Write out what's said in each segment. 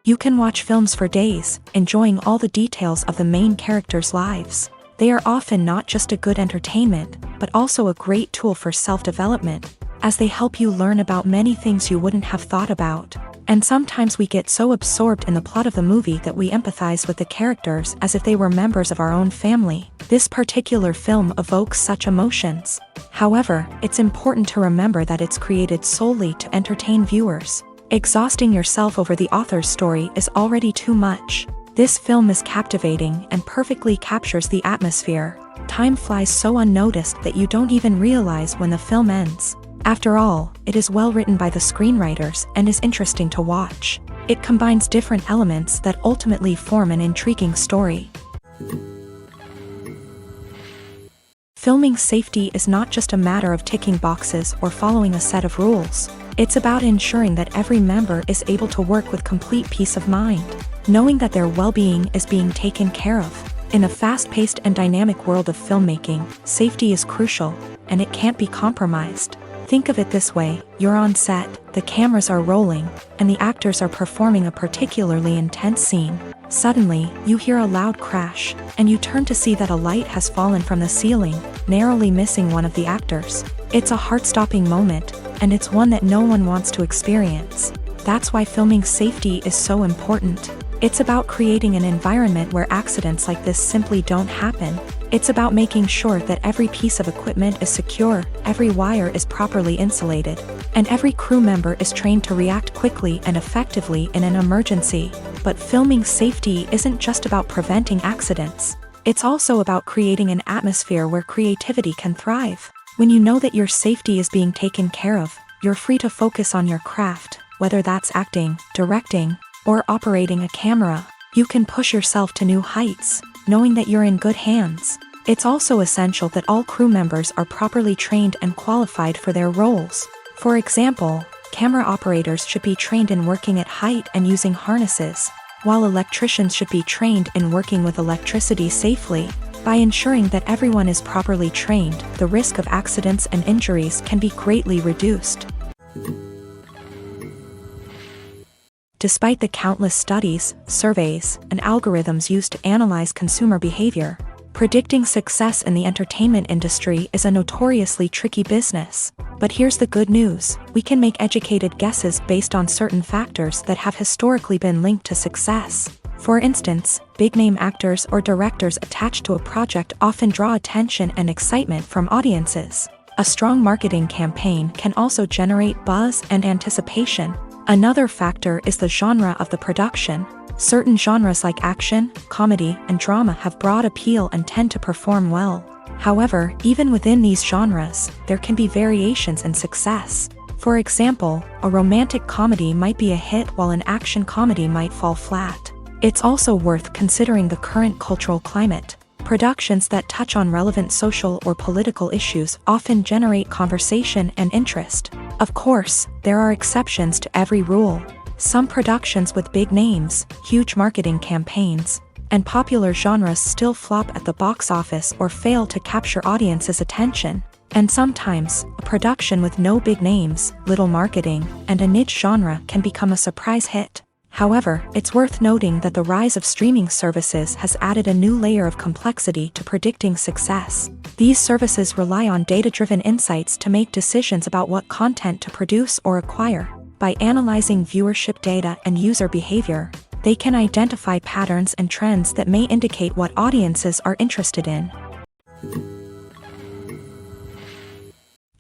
You can watch films for days, enjoying all the details of the main characters' lives. They are often not just a good entertainment, but also a great tool for self-development, as they help you learn about many things you wouldn't have thought about. And sometimes we get so absorbed in the plot of the movie that we empathize with the characters as if they were members of our own family. This particular film evokes such emotions. However, it's important to remember that it's created solely to entertain viewers. Exhausting yourself over the author's story is already too much. This film is captivating and perfectly captures the atmosphere. Time flies so unnoticed that you don't even realize when the film ends. After all, it is well written by the screenwriters and is interesting to watch. It combines different elements that ultimately form an intriguing story. Filming safety is not just a matter of ticking boxes or following a set of rules. It's about ensuring that every member is able to work with complete peace of mind, knowing that their well-being is being taken care of. In a fast-paced and dynamic world of filmmaking, safety is crucial, and it can't be compromised. Think of it this way: you're on set, the cameras are rolling, and the actors are performing a particularly intense scene. Suddenly, you hear a loud crash, and you turn to see that a light has fallen from the ceiling, narrowly missing one of the actors. It's a heart-stopping moment, and it's one that no one wants to experience. That's why filming safety is so important. It's about creating an environment where accidents like this simply don't happen. It's about making sure that every piece of equipment is secure, every wire is properly insulated, and every crew member is trained to react quickly and effectively in an emergency. But filming safety isn't just about preventing accidents. It's also about creating an atmosphere where creativity can thrive. When you know that your safety is being taken care of, you're free to focus on your craft, whether that's acting, directing, or operating a camera. You can push yourself to new heights, knowing that you're in good hands. It's also essential that all crew members are properly trained and qualified for their roles. For example, camera operators should be trained in working at height and using harnesses, while electricians should be trained in working with electricity safely. By ensuring that everyone is properly trained, the risk of accidents and injuries can be greatly reduced. Despite the countless studies, surveys, and algorithms used to analyze consumer behavior, predicting success in the entertainment industry is a notoriously tricky business. But here's the good news: we can make educated guesses based on certain factors that have historically been linked to success. For instance, big-name actors or directors attached to a project often draw attention and excitement from audiences. A strong marketing campaign can also generate buzz and anticipation. Another factor is the genre of the production. Certain genres like action, comedy, and drama have broad appeal and tend to perform well. However, even within these genres, there can be variations in success. For example, a romantic comedy might be a hit while an action comedy might fall flat. It's also worth considering the current cultural climate. Productions that touch on relevant social or political issues often generate conversation and interest. Of course, there are exceptions to every rule. Some productions with big names, huge marketing campaigns, and popular genres still flop at the box office or fail to capture audiences' attention. And sometimes, a production with no big names, little marketing, and a niche genre can become a surprise hit. However, it's worth noting that the rise of streaming services has added a new layer of complexity to predicting success. These services rely on data-driven insights to make decisions about what content to produce or acquire. By analyzing viewership data and user behavior, they can identify patterns and trends that may indicate what audiences are interested in.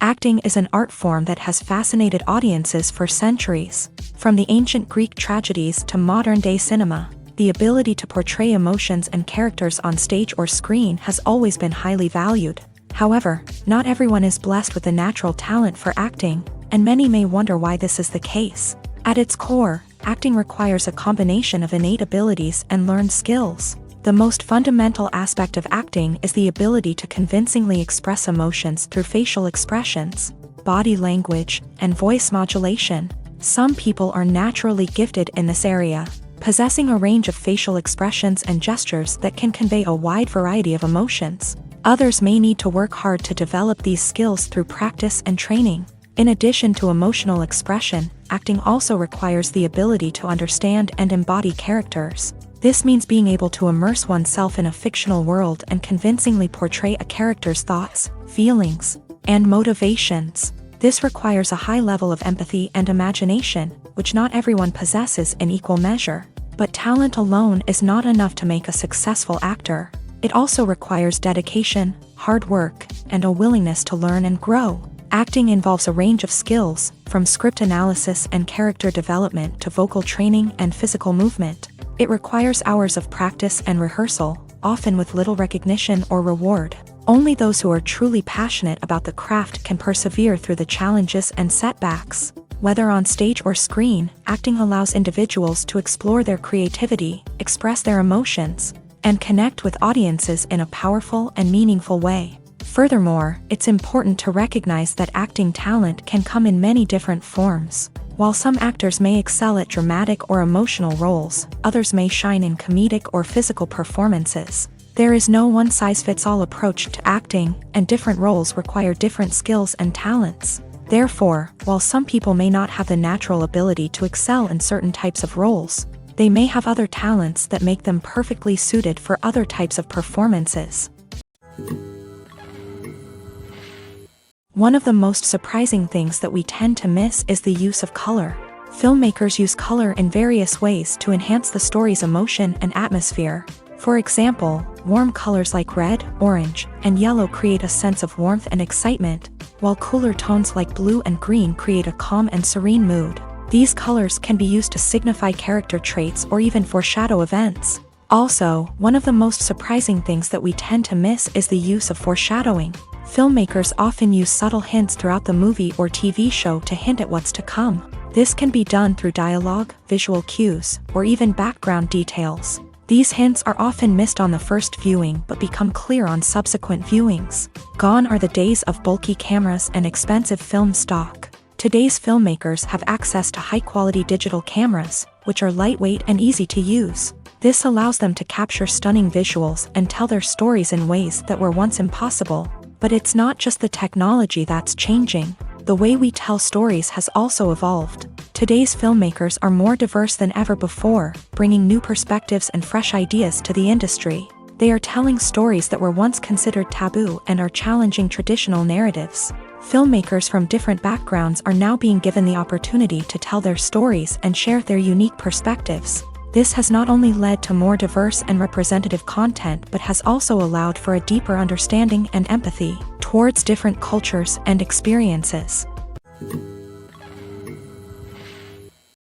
Acting is an art form that has fascinated audiences for centuries. From the ancient Greek tragedies to modern-day cinema, the ability to portray emotions and characters on stage or screen has always been highly valued. However, not everyone is blessed with the natural talent for acting, and many may wonder why this is the case. At its core, acting requires a combination of innate abilities and learned skills. The most fundamental aspect of acting is the ability to convincingly express emotions through facial expressions, body language, and voice modulation. Some people are naturally gifted in this area, possessing a range of facial expressions and gestures that can convey a wide variety of emotions. Others may need to work hard to develop these skills through practice and training. In addition to emotional expression, acting also requires the ability to understand and embody characters. This means being able to immerse oneself in a fictional world and convincingly portray a character's thoughts, feelings, and motivations. This requires a high level of empathy and imagination, which not everyone possesses in equal measure. But talent alone is not enough to make a successful actor. It also requires dedication, hard work, and a willingness to learn and grow. Acting involves a range of skills, from script analysis and character development to vocal training and physical movement. It requires hours of practice and rehearsal, often with little recognition or reward. Only those who are truly passionate about the craft can persevere through the challenges and setbacks. Whether on stage or screen, acting allows individuals to explore their creativity, express their emotions, and connect with audiences in a powerful and meaningful way. Furthermore, it's important to recognize that acting talent can come in many different forms. While some actors may excel at dramatic or emotional roles, others may shine in comedic or physical performances. There is no one-size-fits-all approach to acting, and different roles require different skills and talents. Therefore, while some people may not have the natural ability to excel in certain types of roles, they may have other talents that make them perfectly suited for other types of performances. One of the most surprising things that we tend to miss is the use of color. Filmmakers use color in various ways to enhance the story's emotion and atmosphere. For example, warm colors like red, orange, and yellow create a sense of warmth and excitement, while cooler tones like blue and green create a calm and serene mood. These colors can be used to signify character traits or even foreshadow events. Also, one of the most surprising things that we tend to miss is the use of foreshadowing. Filmmakers often use subtle hints throughout the movie or TV show to hint at what's to come. This can be done through dialogue, visual cues, or even background details. These hints are often missed on the first viewing but become clear on subsequent viewings. Gone are the days of bulky cameras and expensive film stock. Today's filmmakers have access to high-quality digital cameras, which are lightweight and easy to use. This allows them to capture stunning visuals and tell their stories in ways that were once impossible. But it's not just the technology that's changing. The way we tell stories has also evolved. Today's filmmakers are more diverse than ever before, bringing new perspectives and fresh ideas to the industry. They are telling stories that were once considered taboo and are challenging traditional narratives. Filmmakers from different backgrounds are now being given the opportunity to tell their stories and share their unique perspectives. This has not only led to more diverse and representative content but has also allowed for a deeper understanding and empathy towards different cultures and experiences.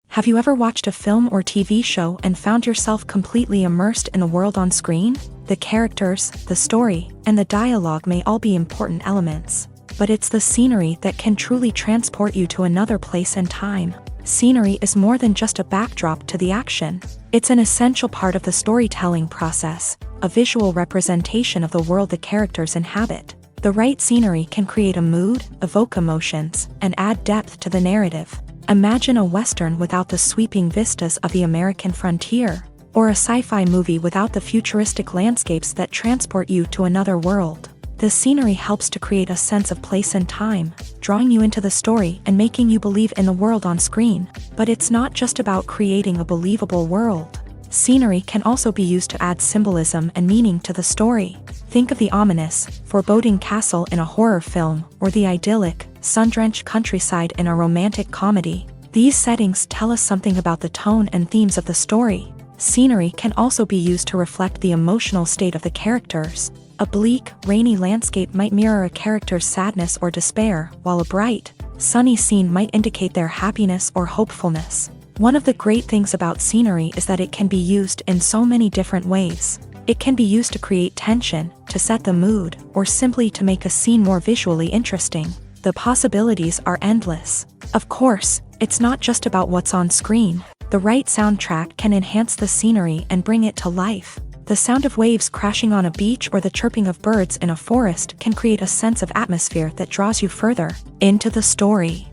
Have you ever watched a film or TV show and found yourself completely immersed in the world on screen? The characters, the story, and the dialogue may all be important elements, but it's the scenery that can truly transport you to another place and time. Scenery is more than just a backdrop to the action. It's an essential part of the storytelling process, a visual representation of the world the characters inhabit. The right scenery can create a mood, evoke emotions, and add depth to the narrative. Imagine a Western without the sweeping vistas of the American frontier, or a sci-fi movie without the futuristic landscapes that transport you to another world. The scenery helps to create a sense of place and time, drawing you into the story and making you believe in the world on screen. But it's not just about creating a believable world. Scenery can also be used to add symbolism and meaning to the story. Think of the ominous, foreboding castle in a horror film, or the idyllic, sun-drenched countryside in a romantic comedy. These settings tell us something about the tone and themes of the story. Scenery can also be used to reflect the emotional state of the characters. A bleak, rainy landscape might mirror a character's sadness or despair, while a bright, sunny scene might indicate their happiness or hopefulness. One of the great things about scenery is that it can be used in so many different ways. It can be used to create tension, to set the mood, or simply to make a scene more visually interesting. The possibilities are endless. Of course, it's not just about what's on screen. The right soundtrack can enhance the scenery and bring it to life. The sound of waves crashing on a beach or the chirping of birds in a forest can create a sense of atmosphere that draws you further into the story.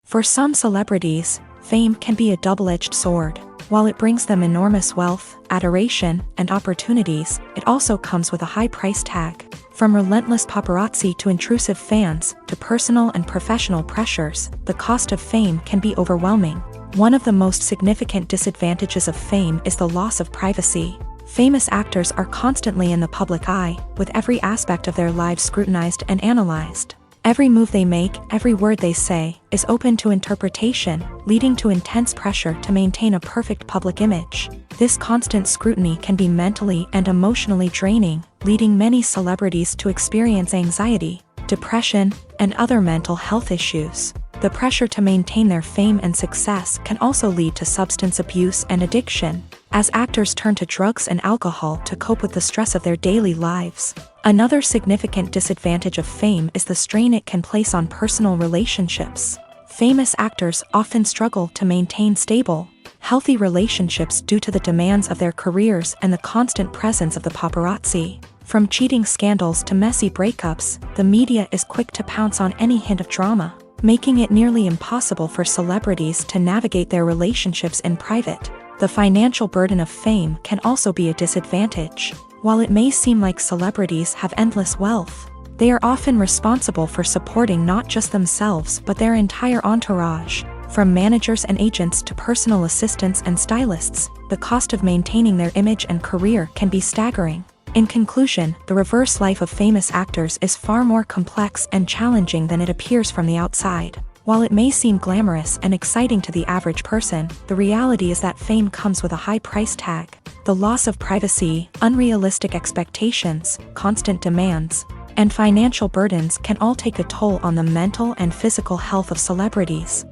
For some celebrities, fame can be a double-edged sword. While it brings them enormous wealth, adoration, and opportunities, it also comes with a high price tag. From relentless paparazzi to intrusive fans, to personal and professional pressures, the cost of fame can be overwhelming. One of the most significant disadvantages of fame is the loss of privacy. Famous actors are constantly in the public eye, with every aspect of their lives scrutinized and analyzed. Every move they make, every word they say, is open to interpretation, leading to intense pressure to maintain a perfect public image. This constant scrutiny can be mentally and emotionally draining, leading many celebrities to experience anxiety, depression, and other mental health issues. The pressure to maintain their fame and success can also lead to substance abuse and addiction, as actors turn to drugs and alcohol to cope with the stress of their daily lives. Another significant disadvantage of fame is the strain it can place on personal relationships. Famous actors often struggle to maintain stable, healthy relationships due to the demands of their careers and the constant presence of the paparazzi. From cheating scandals to messy breakups, the media is quick to pounce on any hint of drama, making it nearly impossible for celebrities to navigate their relationships in private. The financial burden of fame can also be a disadvantage. While it may seem like celebrities have endless wealth, they are often responsible for supporting not just themselves but their entire entourage. From managers and agents to personal assistants and stylists, the cost of maintaining their image and career can be staggering. In conclusion, the reverse life of famous actors is far more complex and challenging than it appears from the outside. While it may seem glamorous and exciting to the average person, the reality is that fame comes with a high price tag. The loss of privacy, unrealistic expectations, constant demands, and financial burdens can all take a toll on the mental and physical health of celebrities.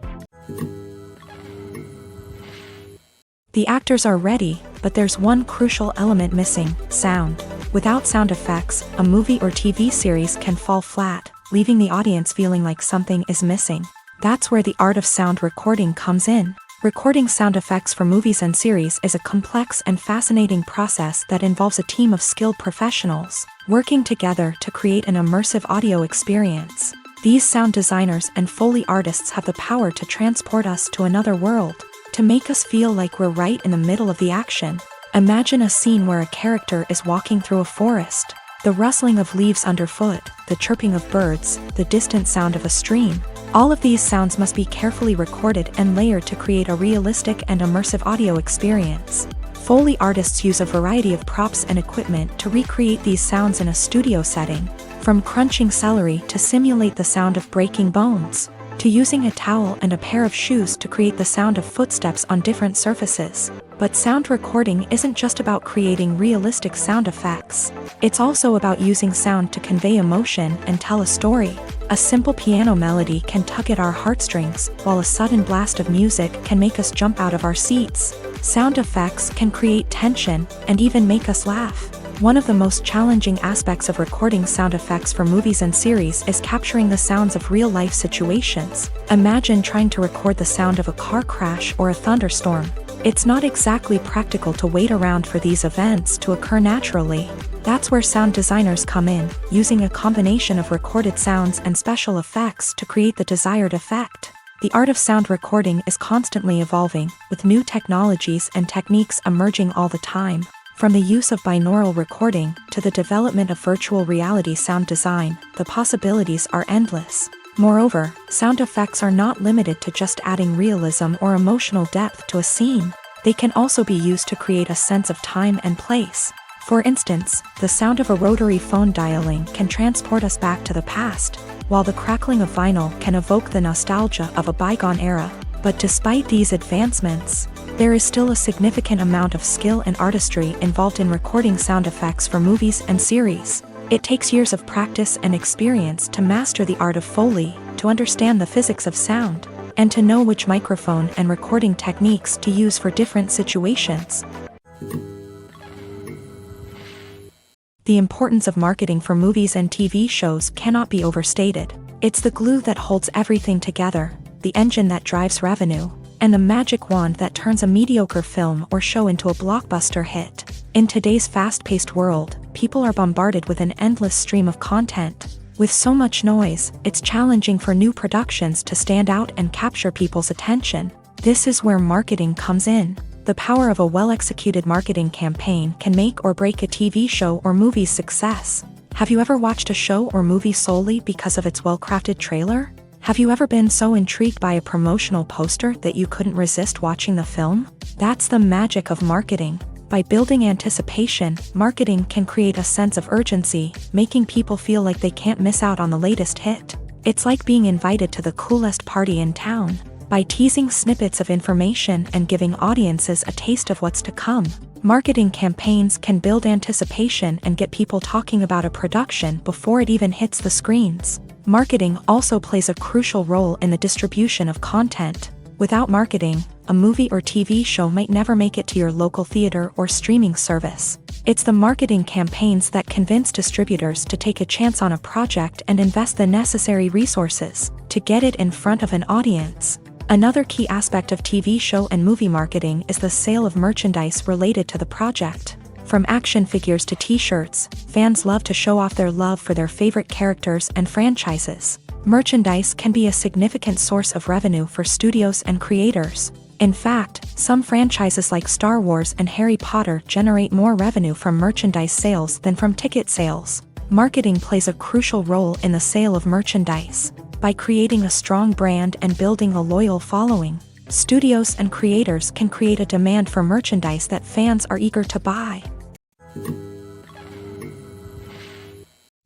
The actors are ready, but there's one crucial element missing: sound. Without sound effects, a movie or TV series can fall flat, leaving the audience feeling like something is missing. That's where the art of sound recording comes in. Recording sound effects for movies and series is a complex and fascinating process that involves a team of skilled professionals working together to create an immersive audio experience. These sound designers and Foley artists have the power to transport us to another world, to make us feel like we're right in the middle of the action. Imagine a scene where a character is walking through a forest. The rustling of leaves underfoot, the chirping of birds, the distant sound of a stream. All of these sounds must be carefully recorded and layered to create a realistic and immersive audio experience. Foley artists use a variety of props and equipment to recreate these sounds in a studio setting, from crunching celery to simulate the sound of breaking bones, to using a towel and a pair of shoes to create the sound of footsteps on different surfaces. But sound recording isn't just about creating realistic sound effects. It's also about using sound to convey emotion and tell a story. A simple piano melody can tug at our heartstrings, while a sudden blast of music can make us jump out of our seats. Sound effects can create tension and even make us laugh. One of the most challenging aspects of recording sound effects for movies and series is capturing the sounds of real-life situations. Imagine trying to record the sound of a car crash or a thunderstorm. It's not exactly practical to wait around for these events to occur naturally. That's where sound designers come in, using a combination of recorded sounds and special effects to create the desired effect. The art of sound recording is constantly evolving, with new technologies and techniques emerging all the time. From the use of binaural recording to the development of virtual reality sound design, the possibilities are endless. Moreover, sound effects are not limited to just adding realism or emotional depth to a scene. They can also be used to create a sense of time and place. For instance, the sound of a rotary phone dialing can transport us back to the past, while the crackling of vinyl can evoke the nostalgia of a bygone era. But despite these advancements, there is still a significant amount of skill and artistry involved in recording sound effects for movies and series. It takes years of practice and experience to master the art of Foley, to understand the physics of sound, and to know which microphone and recording techniques to use for different situations. The importance of marketing for movies and TV shows cannot be overstated. It's the glue that holds everything together, the engine that drives revenue, and the magic wand that turns a mediocre film or show into a blockbuster hit. In today's fast-paced world, people are bombarded with an endless stream of content. With so much noise, it's challenging for new productions to stand out and capture people's attention. This is where marketing comes in. The power of a well-executed marketing campaign can make or break a TV show or movie's success. Have you ever watched a show or movie solely because of its well-crafted trailer? Have you ever been so intrigued by a promotional poster that you couldn't resist watching the film? That's the magic of marketing. By building anticipation, marketing can create a sense of urgency, making people feel like they can't miss out on the latest hit. It's like being invited to the coolest party in town. By teasing snippets of information and giving audiences a taste of what's to come, marketing campaigns can build anticipation and get people talking about a production before it even hits the screens. Marketing also plays a crucial role in the distribution of content. Without marketing, a movie or TV show might never make it to your local theater or streaming service. It's the marketing campaigns that convince distributors to take a chance on a project and invest the necessary resources to get it in front of an audience. Another key aspect of TV show and movie marketing is the sale of merchandise related to the project. From action figures to t-shirts, fans love to show off their love for their favorite characters and franchises. Merchandise can be a significant source of revenue for studios and creators. In fact, some franchises like Star Wars and Harry Potter generate more revenue from merchandise sales than from ticket sales. Marketing plays a crucial role in the sale of merchandise. By creating a strong brand and building a loyal following, studios and creators can create a demand for merchandise that fans are eager to buy.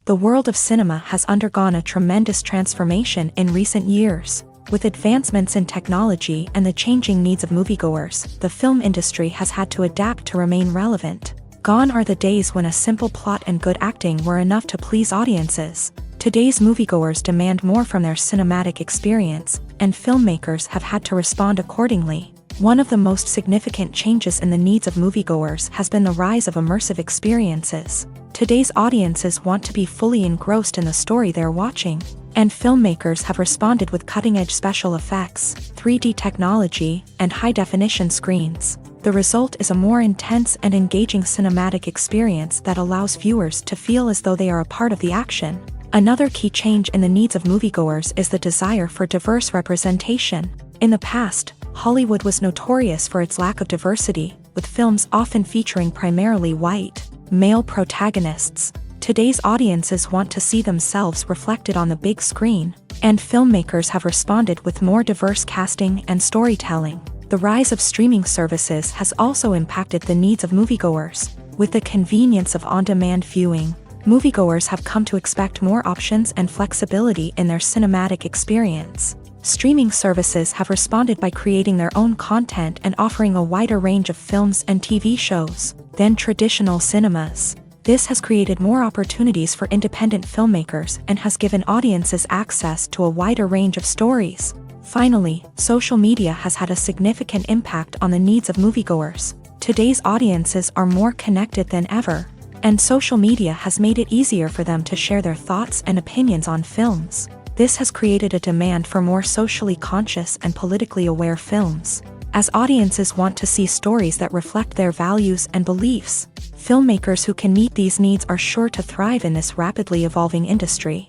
The world of cinema has undergone a tremendous transformation in recent years. With advancements in technology and the changing needs of moviegoers, the film industry has had to adapt to remain relevant. Gone are the days when a simple plot and good acting were enough to please audiences. Today's moviegoers demand more from their cinematic experience, and filmmakers have had to respond accordingly. One of the most significant changes in the needs of moviegoers has been the rise of immersive experiences. Today's audiences want to be fully engrossed in the story they're watching, and filmmakers have responded with cutting-edge special effects, 3D technology, and high-definition screens. The result is a more intense and engaging cinematic experience that allows viewers to feel as though they are a part of the action. Another key change in the needs of moviegoers is the desire for diverse representation. In the past, Hollywood was notorious for its lack of diversity, with films often featuring primarily white, male protagonists. Today's audiences want to see themselves reflected on the big screen, and filmmakers have responded with more diverse casting and storytelling. The rise of streaming services has also impacted the needs of moviegoers. With the convenience of on-demand viewing, moviegoers have come to expect more options and flexibility in their cinematic experience. Streaming services have responded by creating their own content and offering a wider range of films and TV shows than traditional cinemas. This has created more opportunities for independent filmmakers and has given audiences access to a wider range of stories. Finally, social media has had a significant impact on the needs of moviegoers. Today's audiences are more connected than ever, and social media has made it easier for them to share their thoughts and opinions on films. This has created a demand for more socially conscious and politically aware films. As audiences want to see stories that reflect their values and beliefs, filmmakers who can meet these needs are sure to thrive in this rapidly evolving industry.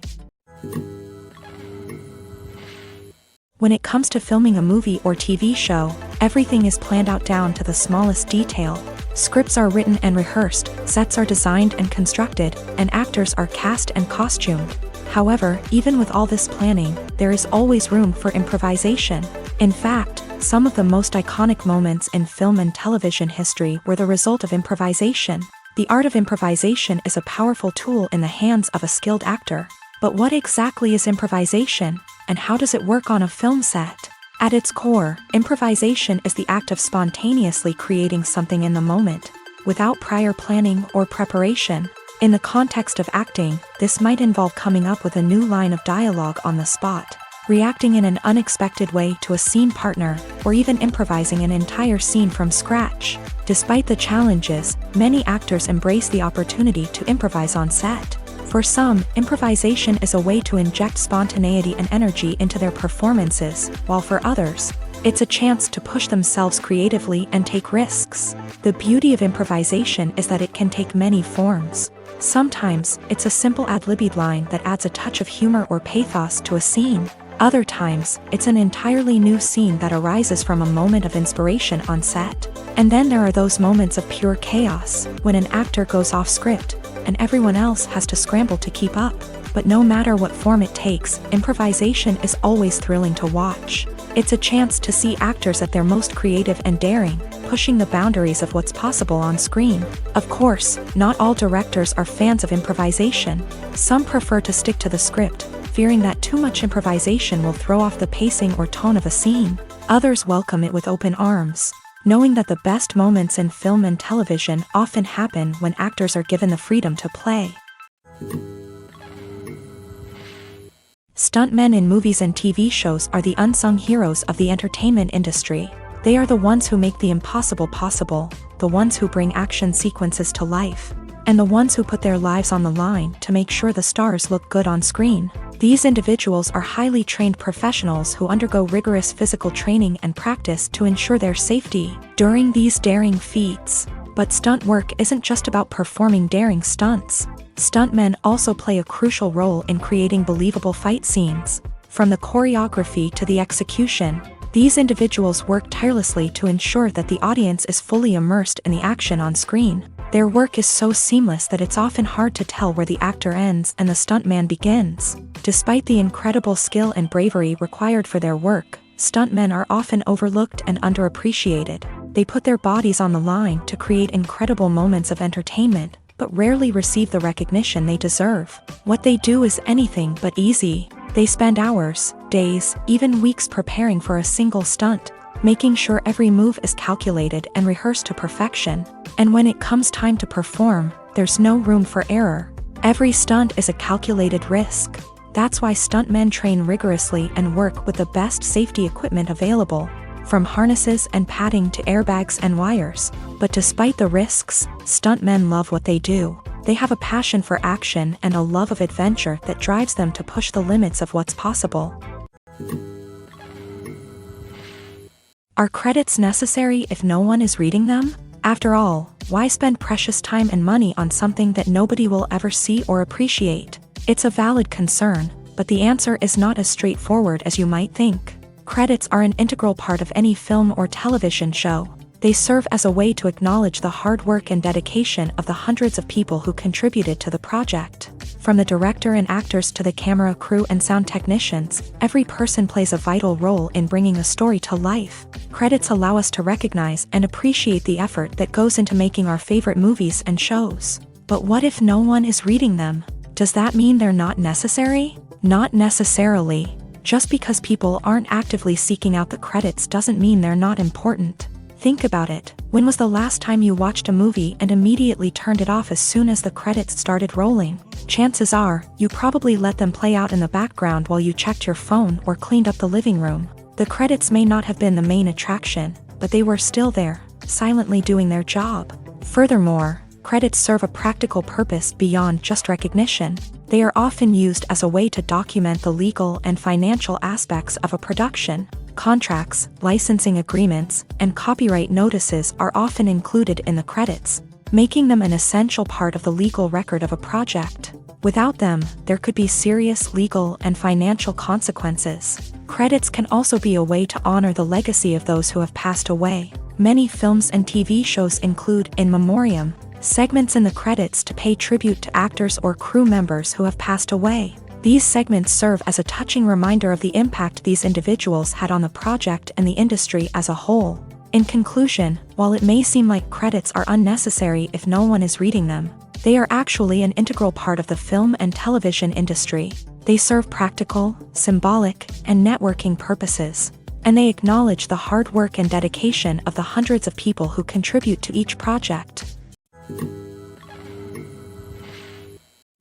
When it comes to filming a movie or TV show, everything is planned out down to the smallest detail. Scripts are written and rehearsed, sets are designed and constructed, and actors are cast and costumed. However, even with all this planning, there is always room for improvisation. In fact, some of the most iconic moments in film and television history were the result of improvisation. The art of improvisation is a powerful tool in the hands of a skilled actor. But what exactly is improvisation, and how does it work on a film set? At its core, improvisation is the act of spontaneously creating something in the moment, without prior planning or preparation. In the context of acting, this might involve coming up with a new line of dialogue on the spot, reacting in an unexpected way to a scene partner, or even improvising an entire scene from scratch. Despite the challenges, many actors embrace the opportunity to improvise on set. For some, improvisation is a way to inject spontaneity and energy into their performances, while for others, it's a chance to push themselves creatively and take risks. The beauty of improvisation is that it can take many forms. Sometimes, it's a simple ad-libbed line that adds a touch of humor or pathos to a scene. Other times, it's an entirely new scene that arises from a moment of inspiration on set. And then there are those moments of pure chaos, when an actor goes off script, and everyone else has to scramble to keep up. But no matter what form it takes, improvisation is always thrilling to watch. It's a chance to see actors at their most creative and daring, pushing the boundaries of what's possible on screen. Of course, not all directors are fans of improvisation. Some prefer to stick to the script, fearing that too much improvisation will throw off the pacing or tone of a scene. Others welcome it with open arms, knowing that the best moments in film and television often happen when actors are given the freedom to play. Stuntmen in movies and TV shows are the unsung heroes of the entertainment industry. They are the ones who make the impossible possible, the ones who bring action sequences to life, and the ones who put their lives on the line to make sure the stars look good on screen. These individuals are highly trained professionals who undergo rigorous physical training and practice to ensure their safety during these daring feats. But stunt work isn't just about performing daring stunts. Stuntmen also play a crucial role in creating believable fight scenes. From the choreography to the execution, these individuals work tirelessly to ensure that the audience is fully immersed in the action on screen. Their work is so seamless that it's often hard to tell where the actor ends and the stuntman begins. Despite the incredible skill and bravery required for their work, stuntmen are often overlooked and underappreciated. They put their bodies on the line to create incredible moments of entertainment, but rarely receive the recognition they deserve. What they do is anything but easy. They spend hours, days, even weeks preparing for a single stunt, making sure every move is calculated and rehearsed to perfection. And when it comes time to perform, there's no room for error. Every stunt is a calculated risk. That's why stuntmen train rigorously and work with the best safety equipment available, from harnesses and padding to airbags and wires. But despite the risks, stuntmen love what they do. They have a passion for action and a love of adventure that drives them to push the limits of what's possible. Are credits necessary if no one is reading them? After all, why spend precious time and money on something that nobody will ever see or appreciate? It's a valid concern, but the answer is not as straightforward as you might think. Credits are an integral part of any film or television show. They serve as a way to acknowledge the hard work and dedication of the hundreds of people who contributed to the project. From the director and actors to the camera crew and sound technicians, every person plays a vital role in bringing a story to life. Credits allow us to recognize and appreciate the effort that goes into making our favorite movies and shows. But what if no one is reading them? Does that mean they're not necessary? Not necessarily. Just because people aren't actively seeking out the credits doesn't mean they're not important. Think about it. When was the last time you watched a movie and immediately turned it off as soon as the credits started rolling? Chances are, you probably let them play out in the background while you checked your phone or cleaned up the living room. The credits may not have been the main attraction, but they were still there, silently doing their job. Furthermore, credits serve a practical purpose beyond just recognition. They are often used as a way to document the legal and financial aspects of a production. Contracts, licensing agreements, and copyright notices are often included in the credits, making them an essential part of the legal record of a project. Without them, there could be serious legal and financial consequences. Credits can also be a way to honor the legacy of those who have passed away. Many films and TV shows include in memoriam segments in the credits to pay tribute to actors or crew members who have passed away. These segments serve as a touching reminder of the impact these individuals had on the project and the industry as a whole. In conclusion, while it may seem like credits are unnecessary if no one is reading them, they are actually an integral part of the film and television industry. They serve practical, symbolic, and networking purposes, and they acknowledge the hard work and dedication of the hundreds of people who contribute to each project.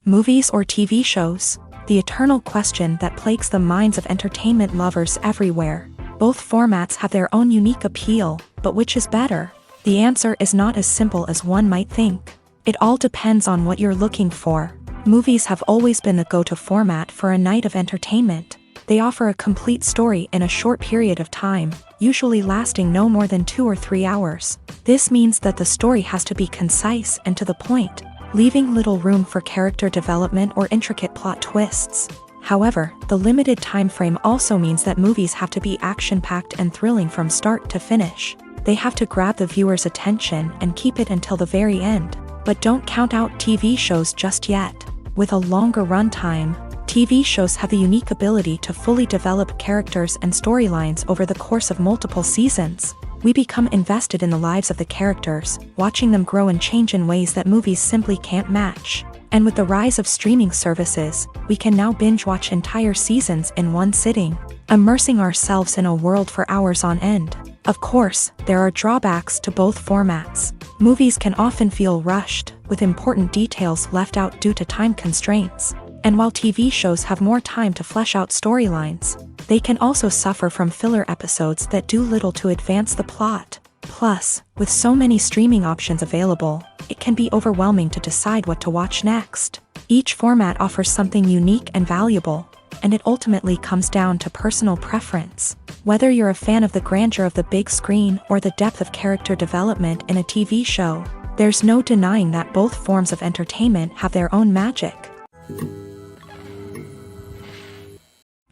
Movies or TV shows? The eternal question that plagues the minds of entertainment lovers everywhere. Both formats have their own unique appeal, but which is better? The answer is not as simple as one might think. It all depends on what you're looking for. Movies have always been the go-to format for a night of entertainment. They offer a complete story in a short period of time, usually lasting no more than 2 or 3 hours. This means that the story has to be concise and to the point, leaving little room for character development or intricate plot twists. However, the limited time frame also means that movies have to be action-packed and thrilling from start to finish. They have to grab the viewer's attention and keep it until the very end. But don't count out TV shows just yet. With a longer runtime, TV shows have the unique ability to fully develop characters and storylines over the course of multiple seasons. We become invested in the lives of the characters, watching them grow and change in ways that movies simply can't match. And with the rise of streaming services, we can now binge-watch entire seasons in one sitting, immersing ourselves in a world for hours on end. Of course, there are drawbacks to both formats. Movies can often feel rushed, with important details left out due to time constraints. And while TV shows have more time to flesh out storylines, they can also suffer from filler episodes that do little to advance the plot. Plus, with so many streaming options available, it can be overwhelming to decide what to watch next. Each format offers something unique and valuable, and it ultimately comes down to personal preference. Whether you're a fan of the grandeur of the big screen or the depth of character development in a TV show, there's no denying that both forms of entertainment have their own magic.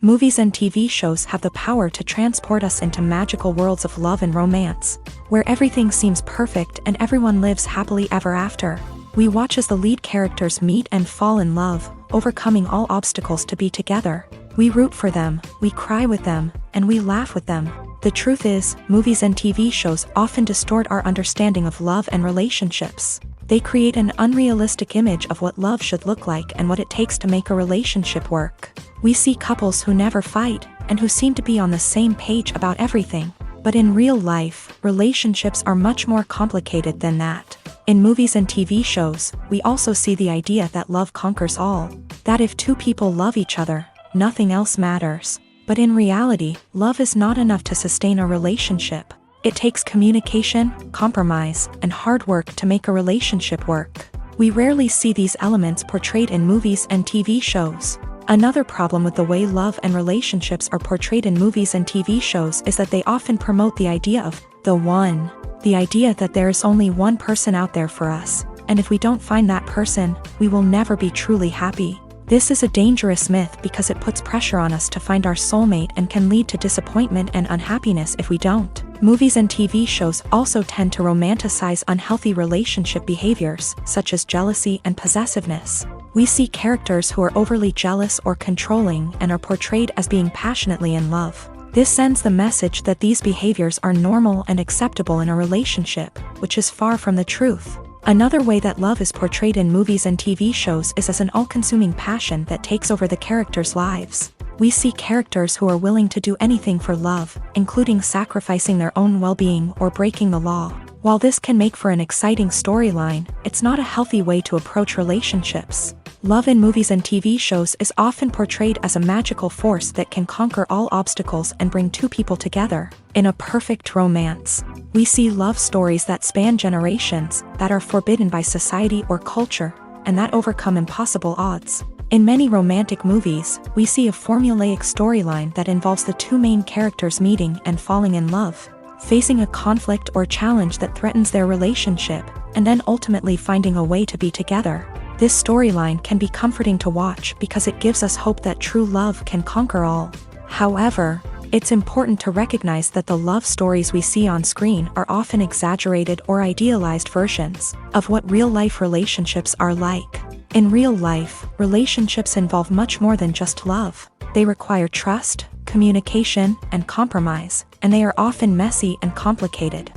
Movies and TV shows have the power to transport us into magical worlds of love and romance, where everything seems perfect and everyone lives happily ever after. We watch as the lead characters meet and fall in love, overcoming all obstacles to be together. We root for them, we cry with them, and we laugh with them. The truth is, movies and TV shows often distort our understanding of love and relationships. They create an unrealistic image of what love should look like and what it takes to make a relationship work. We see couples who never fight, and who seem to be on the same page about everything. But in real life, relationships are much more complicated than that. In movies and TV shows, we also see the idea that love conquers all. That if two people love each other, nothing else matters. But in reality, love is not enough to sustain a relationship. It takes communication, compromise, and hard work to make a relationship work. We rarely see these elements portrayed in movies and TV shows. Another problem with the way love and relationships are portrayed in movies and TV shows is that they often promote the idea of the one. The idea that there is only one person out there for us, and if we don't find that person, we will never be truly happy. This is a dangerous myth because it puts pressure on us to find our soulmate and can lead to disappointment and unhappiness if we don't. Movies and TV shows also tend to romanticize unhealthy relationship behaviors, such as jealousy and possessiveness. We see characters who are overly jealous or controlling and are portrayed as being passionately in love. This sends the message that these behaviors are normal and acceptable in a relationship, which is far from the truth. Another way that love is portrayed in movies and TV shows is as an all-consuming passion that takes over the characters' lives. We see characters who are willing to do anything for love, including sacrificing their own well-being or breaking the law. While this can make for an exciting storyline, it's not a healthy way to approach relationships. Love in movies and TV shows is often portrayed as a magical force that can conquer all obstacles and bring two people together in a perfect romance. We see love stories that span generations, that are forbidden by society or culture, and that overcome impossible odds. In many romantic movies, we see a formulaic storyline that involves the two main characters meeting and falling in love, facing a conflict or challenge that threatens their relationship, and then ultimately finding a way to be together. This storyline can be comforting to watch because it gives us hope that true love can conquer all. However, it's important to recognize that the love stories we see on screen are often exaggerated or idealized versions of what real-life relationships are like. In real life, relationships involve much more than just love. They require trust, communication, and compromise, and they are often messy and complicated.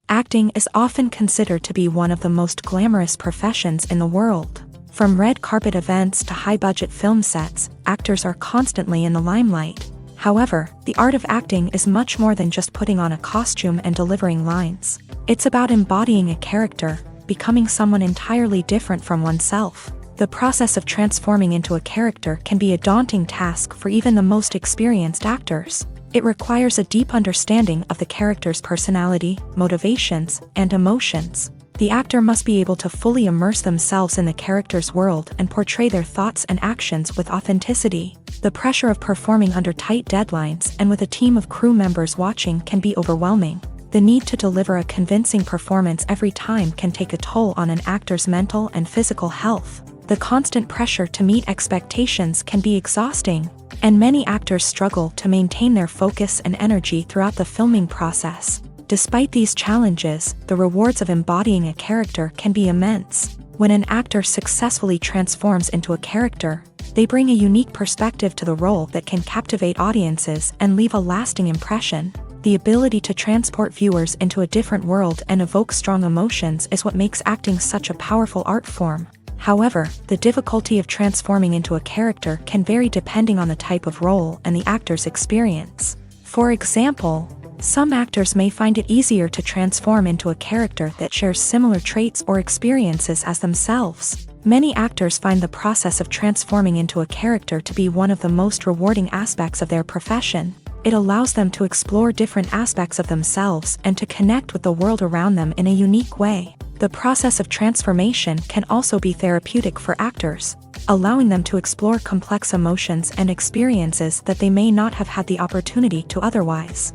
Acting is often considered to be one of the most glamorous professions in the world. From red carpet events to high-budget film sets, actors are constantly in the limelight. However, the art of acting is much more than just putting on a costume and delivering lines. It's about embodying a character, becoming someone entirely different from oneself. The process of transforming into a character can be a daunting task for even the most experienced actors. It requires a deep understanding of the character's personality, motivations, and emotions. The actor must be able to fully immerse themselves in the character's world and portray their thoughts and actions with authenticity. The pressure of performing under tight deadlines and with a team of crew members watching can be overwhelming. The need to deliver a convincing performance every time can take a toll on an actor's mental and physical health. The constant pressure to meet expectations can be exhausting, and many actors struggle to maintain their focus and energy throughout the filming process. Despite these challenges, the rewards of embodying a character can be immense. When an actor successfully transforms into a character, they bring a unique perspective to the role that can captivate audiences and leave a lasting impression. The ability to transport viewers into a different world and evoke strong emotions is what makes acting such a powerful art form. However, the difficulty of transforming into a character can vary depending on the type of role and the actor's experience. For example, some actors may find it easier to transform into a character that shares similar traits or experiences as themselves. Many actors find the process of transforming into a character to be one of the most rewarding aspects of their profession. It allows them to explore different aspects of themselves and to connect with the world around them in a unique way. The process of transformation can also be therapeutic for actors, allowing them to explore complex emotions and experiences that they may not have had the opportunity to otherwise.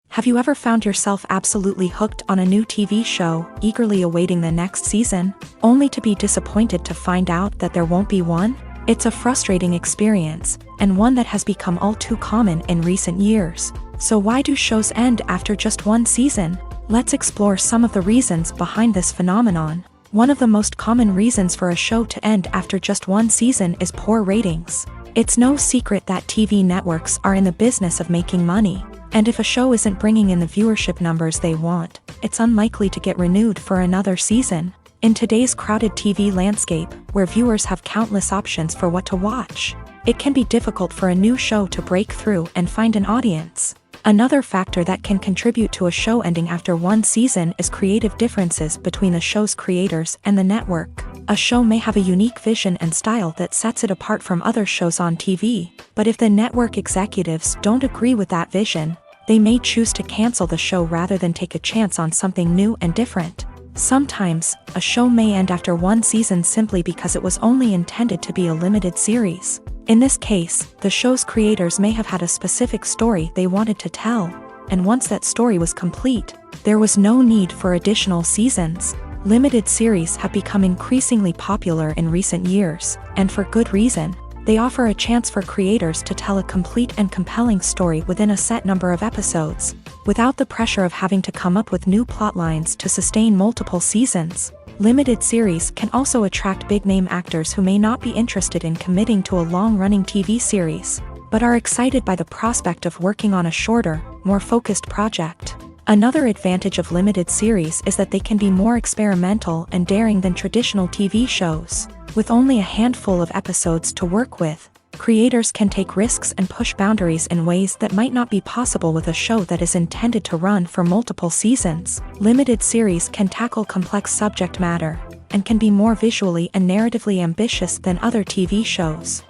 Have you ever found yourself absolutely hooked on a new TV show, eagerly awaiting the next season, only to be disappointed to find out that there won't be one? It's a frustrating experience, and one that has become all too common in recent years. So why do shows end after just one season? Let's explore some of the reasons behind this phenomenon. One of the most common reasons for a show to end after just one season is poor ratings. It's no secret that TV networks are in the business of making money, and if a show isn't bringing in the viewership numbers they want, it's unlikely to get renewed for another season. In today's crowded TV landscape, where viewers have countless options for what to watch, it can be difficult for a new show to break through and find an audience. Another factor that can contribute to a show ending after one season is creative differences between the show's creators and the network. A show may have a unique vision and style that sets it apart from other shows on TV, but if the network executives don't agree with that vision, they may choose to cancel the show rather than take a chance on something new and different. Sometimes, a show may end after one season simply because it was only intended to be a limited series. In this case, the show's creators may have had a specific story they wanted to tell, and once that story was complete, there was no need for additional seasons. Limited series have become increasingly popular in recent years, and for good reason. They offer a chance for creators to tell a complete and compelling story within a set number of episodes, without the pressure of having to come up with new plotlines to sustain multiple seasons. Limited series can also attract big-name actors who may not be interested in committing to a long-running TV series, but are excited by the prospect of working on a shorter, more focused project. Another advantage of limited series is that they can be more experimental and daring than traditional TV shows. With only a handful of episodes to work with, creators can take risks and push boundaries in ways that might not be possible with a show that is intended to run for multiple seasons. Limited series can tackle complex subject matter, and can be more visually and narratively ambitious than other TV shows.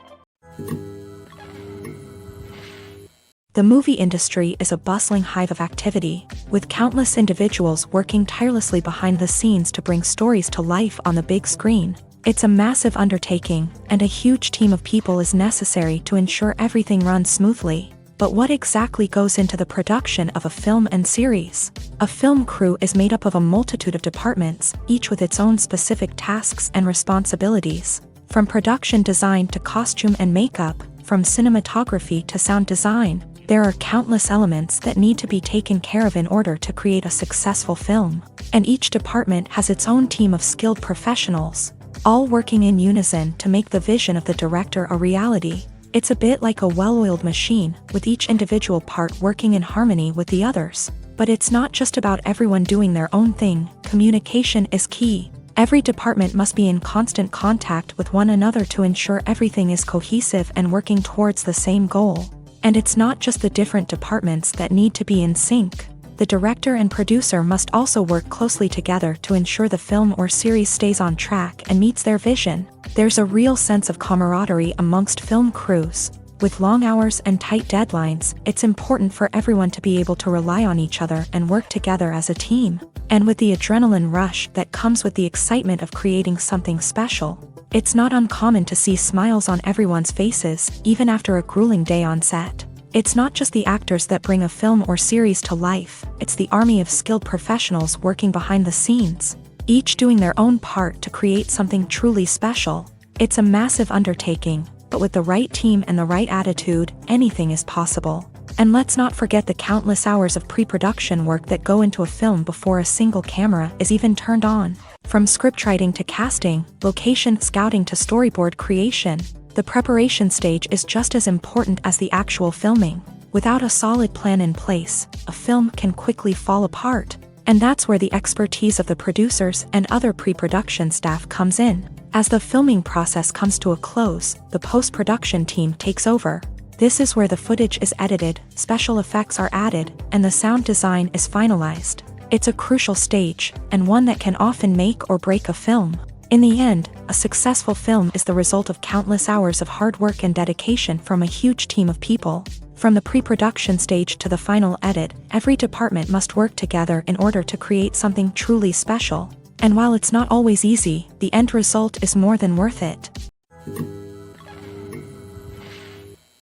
The movie industry is a bustling hive of activity, with countless individuals working tirelessly behind the scenes to bring stories to life on the big screen. It's a massive undertaking, and a huge team of people is necessary to ensure everything runs smoothly. But what exactly goes into the production of a film and series? A film crew is made up of a multitude of departments, each with its own specific tasks and responsibilities. From production design to costume and makeup, from cinematography to sound design, there are countless elements that need to be taken care of in order to create a successful film. And each department has its own team of skilled professionals, all working in unison to make the vision of the director a reality. It's a bit like a well-oiled machine, with each individual part working in harmony with the others. But it's not just about everyone doing their own thing. Communication is key. Every department must be in constant contact with one another to ensure everything is cohesive and working towards the same goal. And it's not just the different departments that need to be in sync. The director and producer must also work closely together to ensure the film or series stays on track and meets their vision. There's a real sense of camaraderie amongst film crews. With long hours and tight deadlines, it's important for everyone to be able to rely on each other and work together as a team. And with the adrenaline rush that comes with the excitement of creating something special, it's not uncommon to see smiles on everyone's faces, even after a grueling day on set. It's not just the actors that bring a film or series to life, it's the army of skilled professionals working behind the scenes, each doing their own part to create something truly special. It's a massive undertaking, but with the right team and the right attitude, anything is possible. And let's not forget the countless hours of pre-production work that go into a film before a single camera is even turned on. From scriptwriting to casting, location scouting to storyboard creation, the preparation stage is just as important as the actual filming. Without a solid plan in place, a film can quickly fall apart. And that's where the expertise of the producers and other pre-production staff comes in. As the filming process comes to a close, the post-production team takes over. This is where the footage is edited, special effects are added, and the sound design is finalized. It's a crucial stage, and one that can often make or break a film. In the end, a successful film is the result of countless hours of hard work and dedication from a huge team of people. From the pre-production stage to the final edit, every department must work together in order to create something truly special. And while it's not always easy, the end result is more than worth it.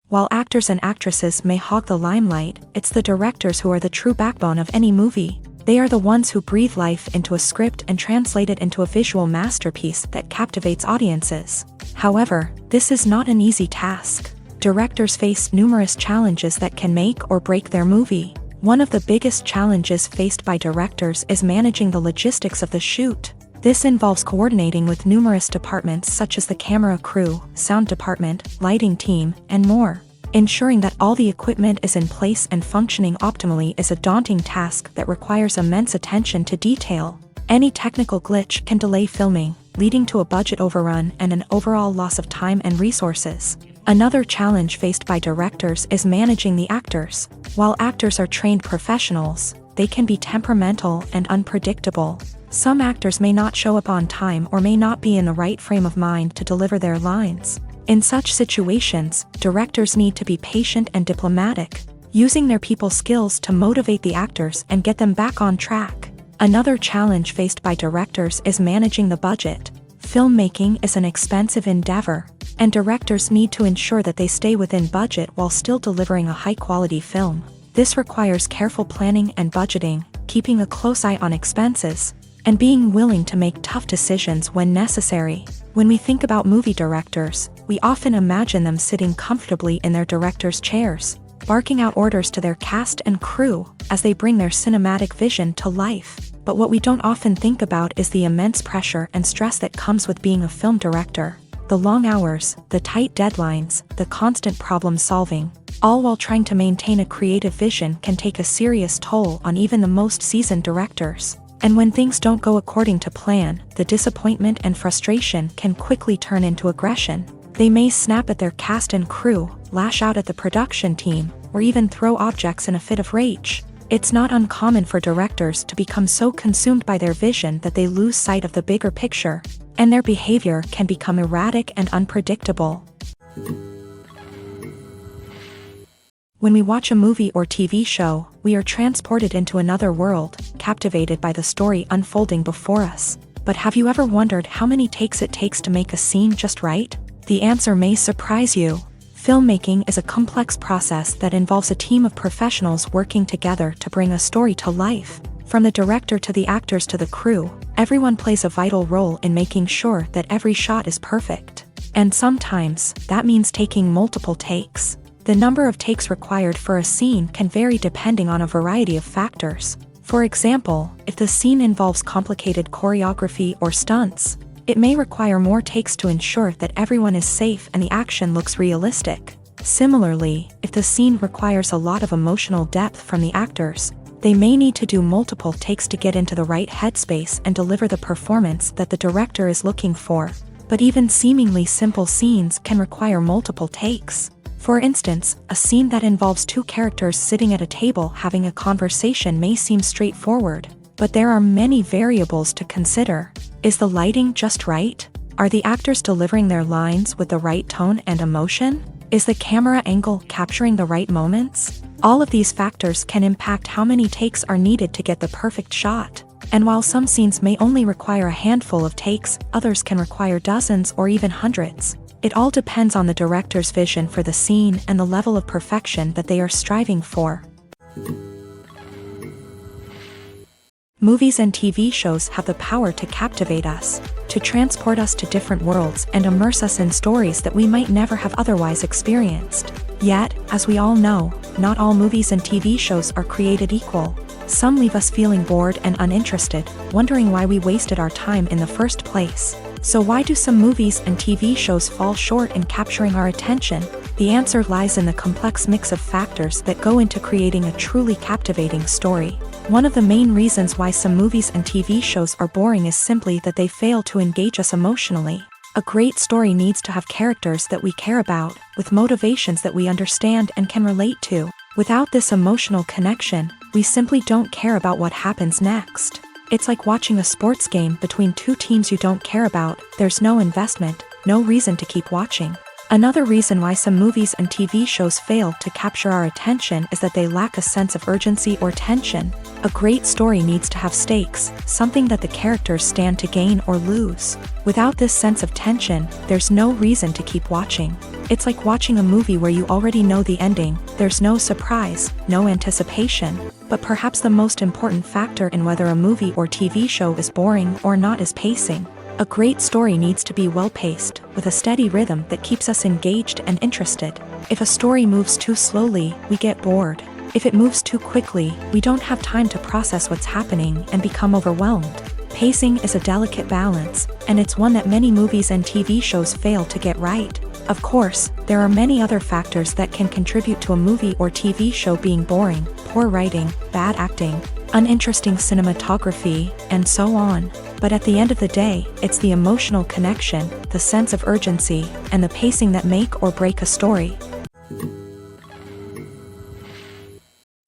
While actors and actresses may hog the limelight, it's the directors who are the true backbone of any movie. They are the ones who breathe life into a script and translate it into a visual masterpiece that captivates audiences. However, this is not an easy task. Directors face numerous challenges that can make or break their movie. One of the biggest challenges faced by directors is managing the logistics of the shoot. This involves coordinating with numerous departments such as the camera crew, sound department, lighting team, and more. Ensuring that all the equipment is in place and functioning optimally is a daunting task that requires immense attention to detail. Any technical glitch can delay filming, leading to a budget overrun and an overall loss of time and resources. Another challenge faced by directors is managing the actors. While actors are trained professionals, they can be temperamental and unpredictable. Some actors may not show up on time or may not be in the right frame of mind to deliver their lines. In such situations, directors need to be patient and diplomatic, using their people skills to motivate the actors and get them back on track. Another challenge faced by directors is managing the budget. Filmmaking is an expensive endeavor, and directors need to ensure that they stay within budget while still delivering a high-quality film. This requires careful planning and budgeting, keeping a close eye on expenses, and being willing to make tough decisions when necessary. When we think about movie directors, we often imagine them sitting comfortably in their director's chairs, barking out orders to their cast and crew as they bring their cinematic vision to life. But what we don't often think about is the immense pressure and stress that comes with being a film director. The long hours, the tight deadlines, the constant problem solving, all while trying to maintain a creative vision can take a serious toll on even the most seasoned directors. And when things don't go according to plan, the disappointment and frustration can quickly turn into aggression. They may snap at their cast and crew, lash out at the production team, or even throw objects in a fit of rage. It's not uncommon for directors to become so consumed by their vision that they lose sight of the bigger picture, and their behavior can become erratic and unpredictable. When we watch a movie or TV show, we are transported into another world, captivated by the story unfolding before us. But have you ever wondered how many takes it takes to make a scene just right? The answer may surprise you. Filmmaking is a complex process that involves a team of professionals working together to bring a story to life. From the director to the actors to the crew, everyone plays a vital role in making sure that every shot is perfect. And sometimes, that means taking multiple takes. The number of takes required for a scene can vary depending on a variety of factors. For example, if the scene involves complicated choreography or stunts, it may require more takes to ensure that everyone is safe and the action looks realistic. Similarly, if the scene requires a lot of emotional depth from the actors, they may need to do multiple takes to get into the right headspace and deliver the performance that the director is looking for. But even seemingly simple scenes can require multiple takes. For instance, a scene that involves two characters sitting at a table having a conversation may seem straightforward, but there are many variables to consider. Is the lighting just right? Are the actors delivering their lines with the right tone and emotion? Is the camera angle capturing the right moments? All of these factors can impact how many takes are needed to get the perfect shot. And while some scenes may only require a handful of takes, others can require dozens or even hundreds. It all depends on the director's vision for the scene and the level of perfection that they are striving for. Movies and TV shows have the power to captivate us, to transport us to different worlds and immerse us in stories that we might never have otherwise experienced. Yet, as we all know, not all movies and TV shows are created equal. Some leave us feeling bored and uninterested, wondering why we wasted our time in the first place. So why do some movies and TV shows fall short in capturing our attention? The answer lies in the complex mix of factors that go into creating a truly captivating story. One of the main reasons why some movies and TV shows are boring is simply that they fail to engage us emotionally. A great story needs to have characters that we care about, with motivations that we understand and can relate to. Without this emotional connection, we simply don't care about what happens next. It's like watching a sports game between two teams you don't care about. There's no investment, no reason to keep watching. Another reason why some movies and TV shows fail to capture our attention is that they lack a sense of urgency or tension. A great story needs to have stakes, something that the characters stand to gain or lose. Without this sense of tension, there's no reason to keep watching. It's like watching a movie where you already know the ending. There's no surprise, no anticipation. But perhaps the most important factor in whether a movie or TV show is boring or not is pacing. A great story needs to be well-paced, with a steady rhythm that keeps us engaged and interested. If a story moves too slowly, we get bored. If it moves too quickly, we don't have time to process what's happening and become overwhelmed. Pacing is a delicate balance, and it's one that many movies and TV shows fail to get right. Of course, there are many other factors that can contribute to a movie or TV show being boring: poor writing, bad acting, uninteresting cinematography, and so on. But at the end of the day, it's the emotional connection, the sense of urgency, and the pacing that make or break a story.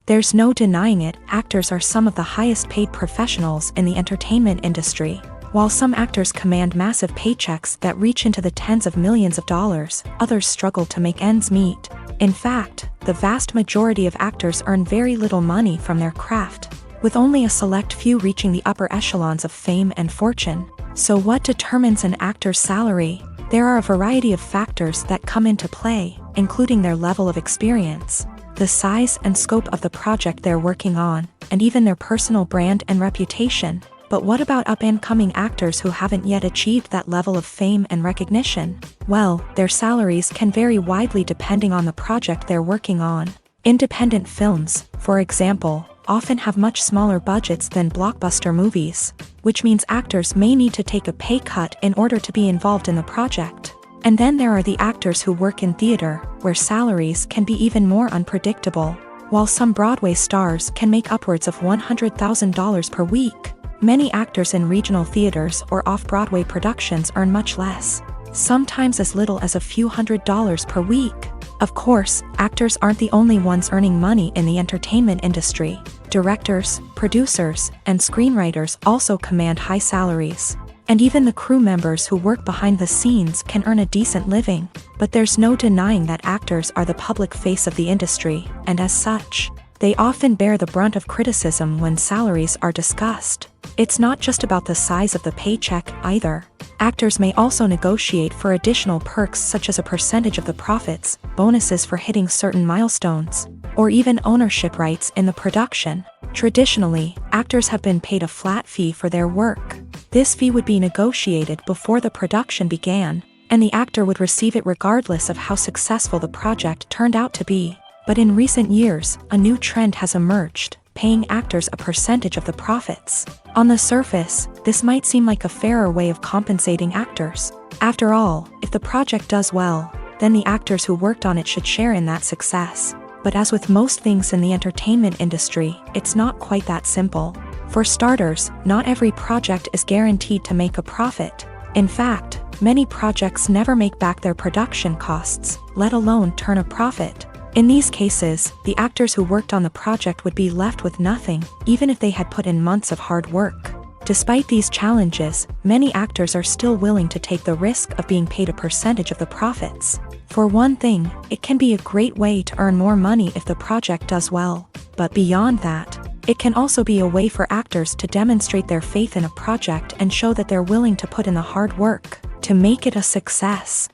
There's no denying it, actors are some of the highest paid professionals in the entertainment industry. While some actors command massive paychecks that reach into the tens of millions of dollars, others struggle to make ends meet. In fact, the vast majority of actors earn very little money from their craft, with only a select few reaching the upper echelons of fame and fortune. So what determines an actor's salary? There are a variety of factors that come into play, including their level of experience, the size and scope of the project they're working on, and even their personal brand and reputation. But what about up-and-coming actors who haven't yet achieved that level of fame and recognition? Well, their salaries can vary widely depending on the project they're working on. Independent films, for example, often have much smaller budgets than blockbuster movies, which means actors may need to take a pay cut in order to be involved in the project. And then there are the actors who work in theater, where salaries can be even more unpredictable. While some Broadway stars can make upwards of $100,000 per week, many actors in regional theaters or off-Broadway productions earn much less, sometimes as little as a few $100s per week. Of course, actors aren't the only ones earning money in the entertainment industry. Directors, producers, and screenwriters also command high salaries. And even the crew members who work behind the scenes can earn a decent living. But there's no denying that actors are the public face of the industry, and as such, they often bear the brunt of criticism when salaries are discussed. It's not just about the size of the paycheck, either. Actors may also negotiate for additional perks such as a percentage of the profits, bonuses for hitting certain milestones, or even ownership rights in the production. Traditionally, actors have been paid a flat fee for their work. This fee would be negotiated before the production began, and the actor would receive it regardless of how successful the project turned out to be. But in recent years, a new trend has emerged, paying actors a percentage of the profits. On the surface, this might seem like a fairer way of compensating actors. After all, if the project does well, then the actors who worked on it should share in that success. But as with most things in the entertainment industry, it's not quite that simple. For starters, not every project is guaranteed to make a profit. In fact, many projects never make back their production costs, let alone turn a profit. In these cases, the actors who worked on the project would be left with nothing, even if they had put in months of hard work. Despite these challenges, many actors are still willing to take the risk of being paid a percentage of the profits. For one thing, it can be a great way to earn more money if the project does well. But beyond that, it can also be a way for actors to demonstrate their faith in a project and show that they're willing to put in the hard work to make it a success.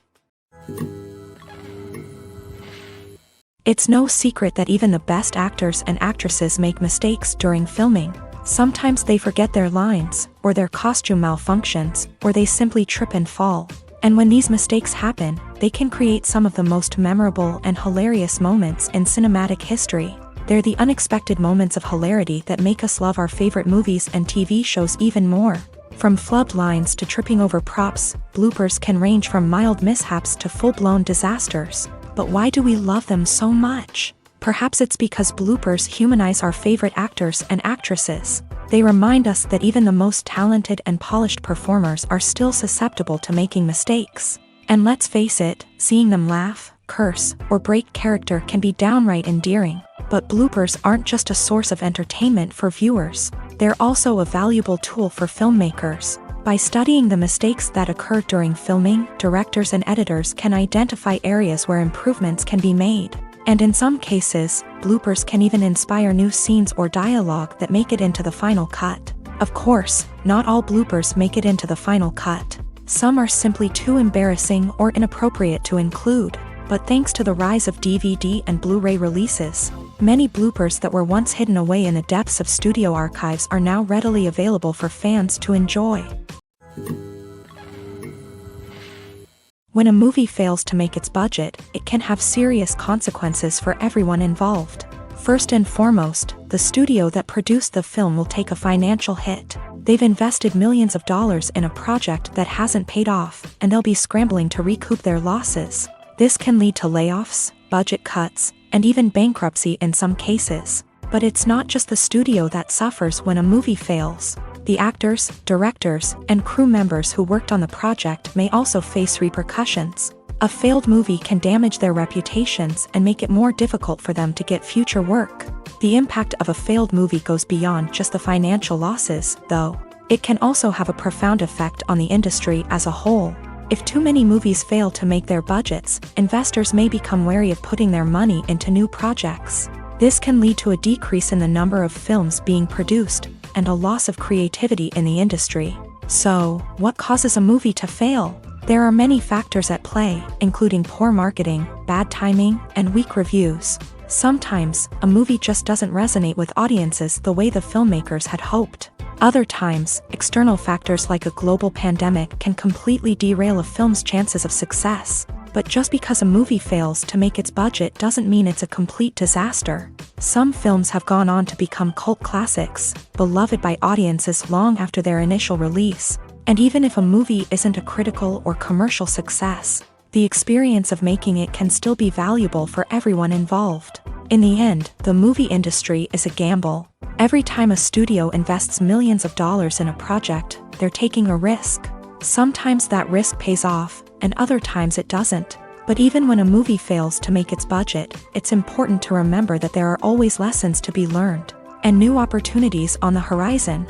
It's no secret that even the best actors and actresses make mistakes during filming. Sometimes they forget their lines, or their costume malfunctions, or they simply trip and fall. And when these mistakes happen, they can create some of the most memorable and hilarious moments in cinematic history. They're the unexpected moments of hilarity that make us love our favorite movies and TV shows even more. From flubbed lines to tripping over props, bloopers can range from mild mishaps to full-blown disasters. But why do we love them so much? Perhaps it's because bloopers humanize our favorite actors and actresses. They remind us that even the most talented and polished performers are still susceptible to making mistakes. And let's face it, seeing them laugh, curse, or break character can be downright endearing. But bloopers aren't just a source of entertainment for viewers. They're also a valuable tool for filmmakers. By studying the mistakes that occur during filming, directors and editors can identify areas where improvements can be made. And in some cases, bloopers can even inspire new scenes or dialogue that make it into the final cut. Of course, not all bloopers make it into the final cut. Some are simply too embarrassing or inappropriate to include. But thanks to the rise of DVD and Blu-ray releases, many bloopers that were once hidden away in the depths of studio archives are now readily available for fans to enjoy. When a movie fails to make its budget, it can have serious consequences for everyone involved. First and foremost, the studio that produced the film will take a financial hit. They've invested millions of dollars in a project that hasn't paid off, and they'll be scrambling to recoup their losses. This can lead to layoffs, budget cuts, and even bankruptcy in some cases. But it's not just the studio that suffers when a movie fails. The actors, directors, and crew members who worked on the project may also face repercussions. A failed movie can damage their reputations and make it more difficult for them to get future work. The impact of a failed movie goes beyond just the financial losses, though. It can also have a profound effect on the industry as a whole. If too many movies fail to make their budgets, investors may become wary of putting their money into new projects. This can lead to a decrease in the number of films being produced, and a loss of creativity in the industry. So, what causes a movie to fail? There are many factors at play, including poor marketing, bad timing, and weak reviews. Sometimes, a movie just doesn't resonate with audiences the way the filmmakers had hoped. Other times, external factors like a global pandemic can completely derail a film's chances of success. But just because a movie fails to make its budget doesn't mean it's a complete disaster. Some films have gone on to become cult classics, beloved by audiences long after their initial release. And even if a movie isn't a critical or commercial success, the experience of making it can still be valuable for everyone involved. In the end, the movie industry is a gamble. Every time a studio invests millions of dollars in a project, they're taking a risk. Sometimes that risk pays off, and other times it doesn't. But even when a movie fails to make its budget, it's important to remember that there are always lessons to be learned, and new opportunities on the horizon.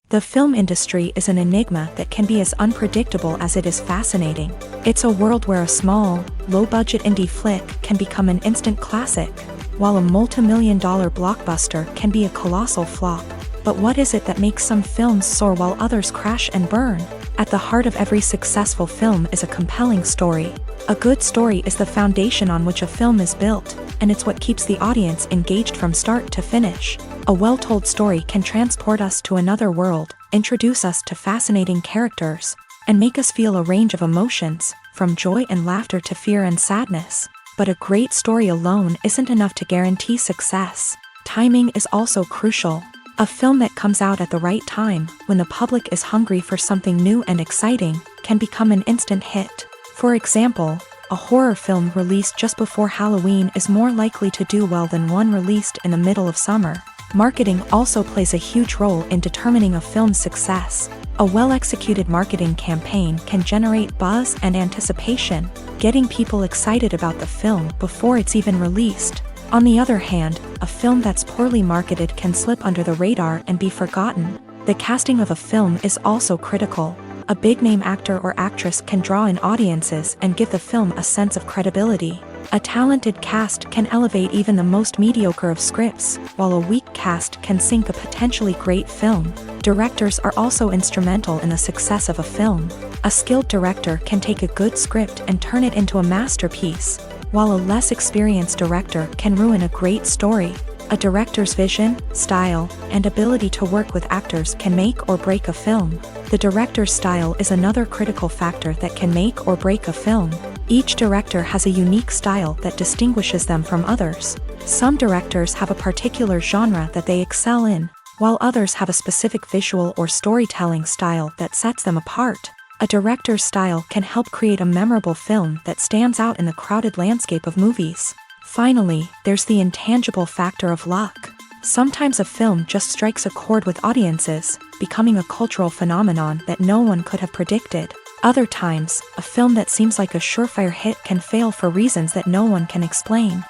The film industry is an enigma that can be as unpredictable as it is fascinating. It's a world where a small, low-budget indie flick can become an instant classic, while a multi-million-dollar blockbuster can be a colossal flop. But what is it that makes some films soar while others crash and burn? At the heart of every successful film is a compelling story. A good story is the foundation on which a film is built, and it's what keeps the audience engaged from start to finish. A well-told story can transport us to another world, introduce us to fascinating characters, and make us feel a range of emotions, from joy and laughter to fear and sadness. But a great story alone isn't enough to guarantee success. Timing is also crucial. A film that comes out at the right time, when the public is hungry for something new and exciting, can become an instant hit. For example, a horror film released just before Halloween is more likely to do well than one released in the middle of summer. Marketing also plays a huge role in determining a film's success. A well-executed marketing campaign can generate buzz and anticipation, getting people excited about the film before it's even released. On the other hand, a film that's poorly marketed can slip under the radar and be forgotten. The casting of a film is also critical. A big-name actor or actress can draw in audiences and give the film a sense of credibility. A talented cast can elevate even the most mediocre of scripts, while a weak cast can sink a potentially great film. Directors are also instrumental in the success of a film. A skilled director can take a good script and turn it into a masterpiece, while a less experienced director can ruin a great story. A director's vision, style, and ability to work with actors can make or break a film. The director's style is another critical factor that can make or break a film. Each director has a unique style that distinguishes them from others. Some directors have a particular genre that they excel in, while others have a specific visual or storytelling style that sets them apart. A director's style can help create a memorable film that stands out in the crowded landscape of movies. Finally, there's the intangible factor of luck. Sometimes a film just strikes a chord with audiences, becoming a cultural phenomenon that no one could have predicted. Other times, a film that seems like a surefire hit can fail for reasons that no one can explain.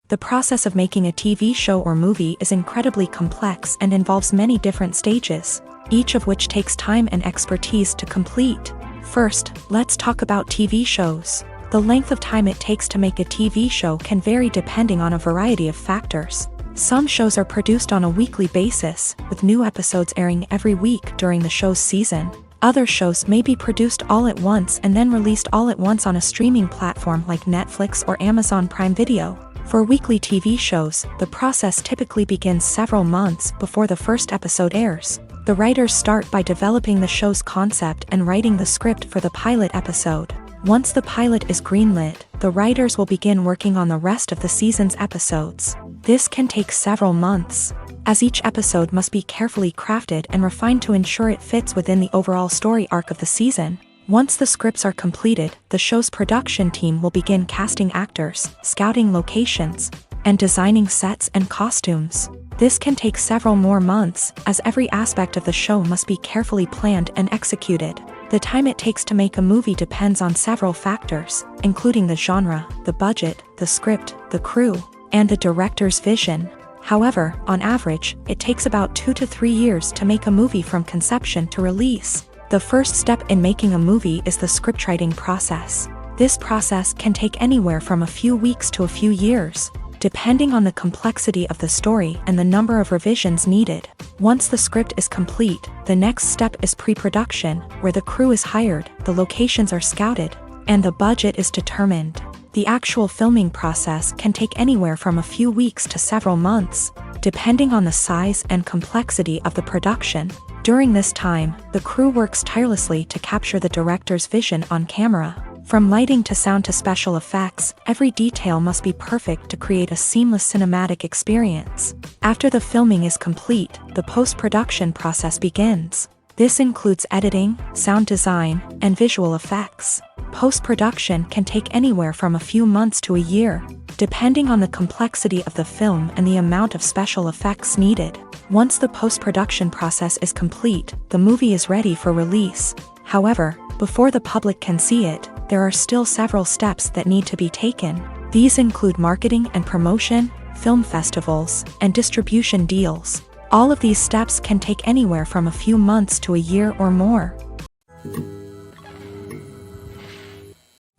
The process of making a TV show or movie is incredibly complex and involves many different stages, each of which takes time and expertise to complete. First, let's talk about TV shows. The length of time it takes to make a TV show can vary depending on a variety of factors. Some shows are produced on a weekly basis, with new episodes airing every week during the show's season. Other shows may be produced all at once and then released all at once on a streaming platform like Netflix or Amazon Prime Video. For weekly TV shows, the process typically begins several months before the first episode airs. The writers start by developing the show's concept and writing the script for the pilot episode. Once the pilot is greenlit, the writers will begin working on the rest of the season's episodes. This can take several months, as each episode must be carefully crafted and refined to ensure it fits within the overall story arc of the season. Once the scripts are completed, the show's production team will begin casting actors, scouting locations, and designing sets and costumes. This can take several more months, as every aspect of the show must be carefully planned and executed. The time it takes to make a movie depends on several factors, including the genre, the budget, the script, the crew, and the director's vision. However, on average, it takes about 2 to 3 years to make a movie from conception to release. The first step in making a movie is the scriptwriting process. This process can take anywhere from a few weeks to a few years, depending on the complexity of the story and the number of revisions needed. Once the script is complete, the next step is pre-production, where the crew is hired, the locations are scouted, and the budget is determined. The actual filming process can take anywhere from a few weeks to several months, depending on the size and complexity of the production. During this time, the crew works tirelessly to capture the director's vision on camera. From lighting to sound to special effects, every detail must be perfect to create a seamless cinematic experience. After the filming is complete, the post-production process begins. This includes editing, sound design, and visual effects. Post-production can take anywhere from a few months to a year, depending on the complexity of the film and the amount of special effects needed. Once the post-production process is complete, the movie is ready for release. However, before the public can see it, there are still several steps that need to be taken. These include marketing and promotion, film festivals, and distribution deals. All of these steps can take anywhere from a few months to a year or more.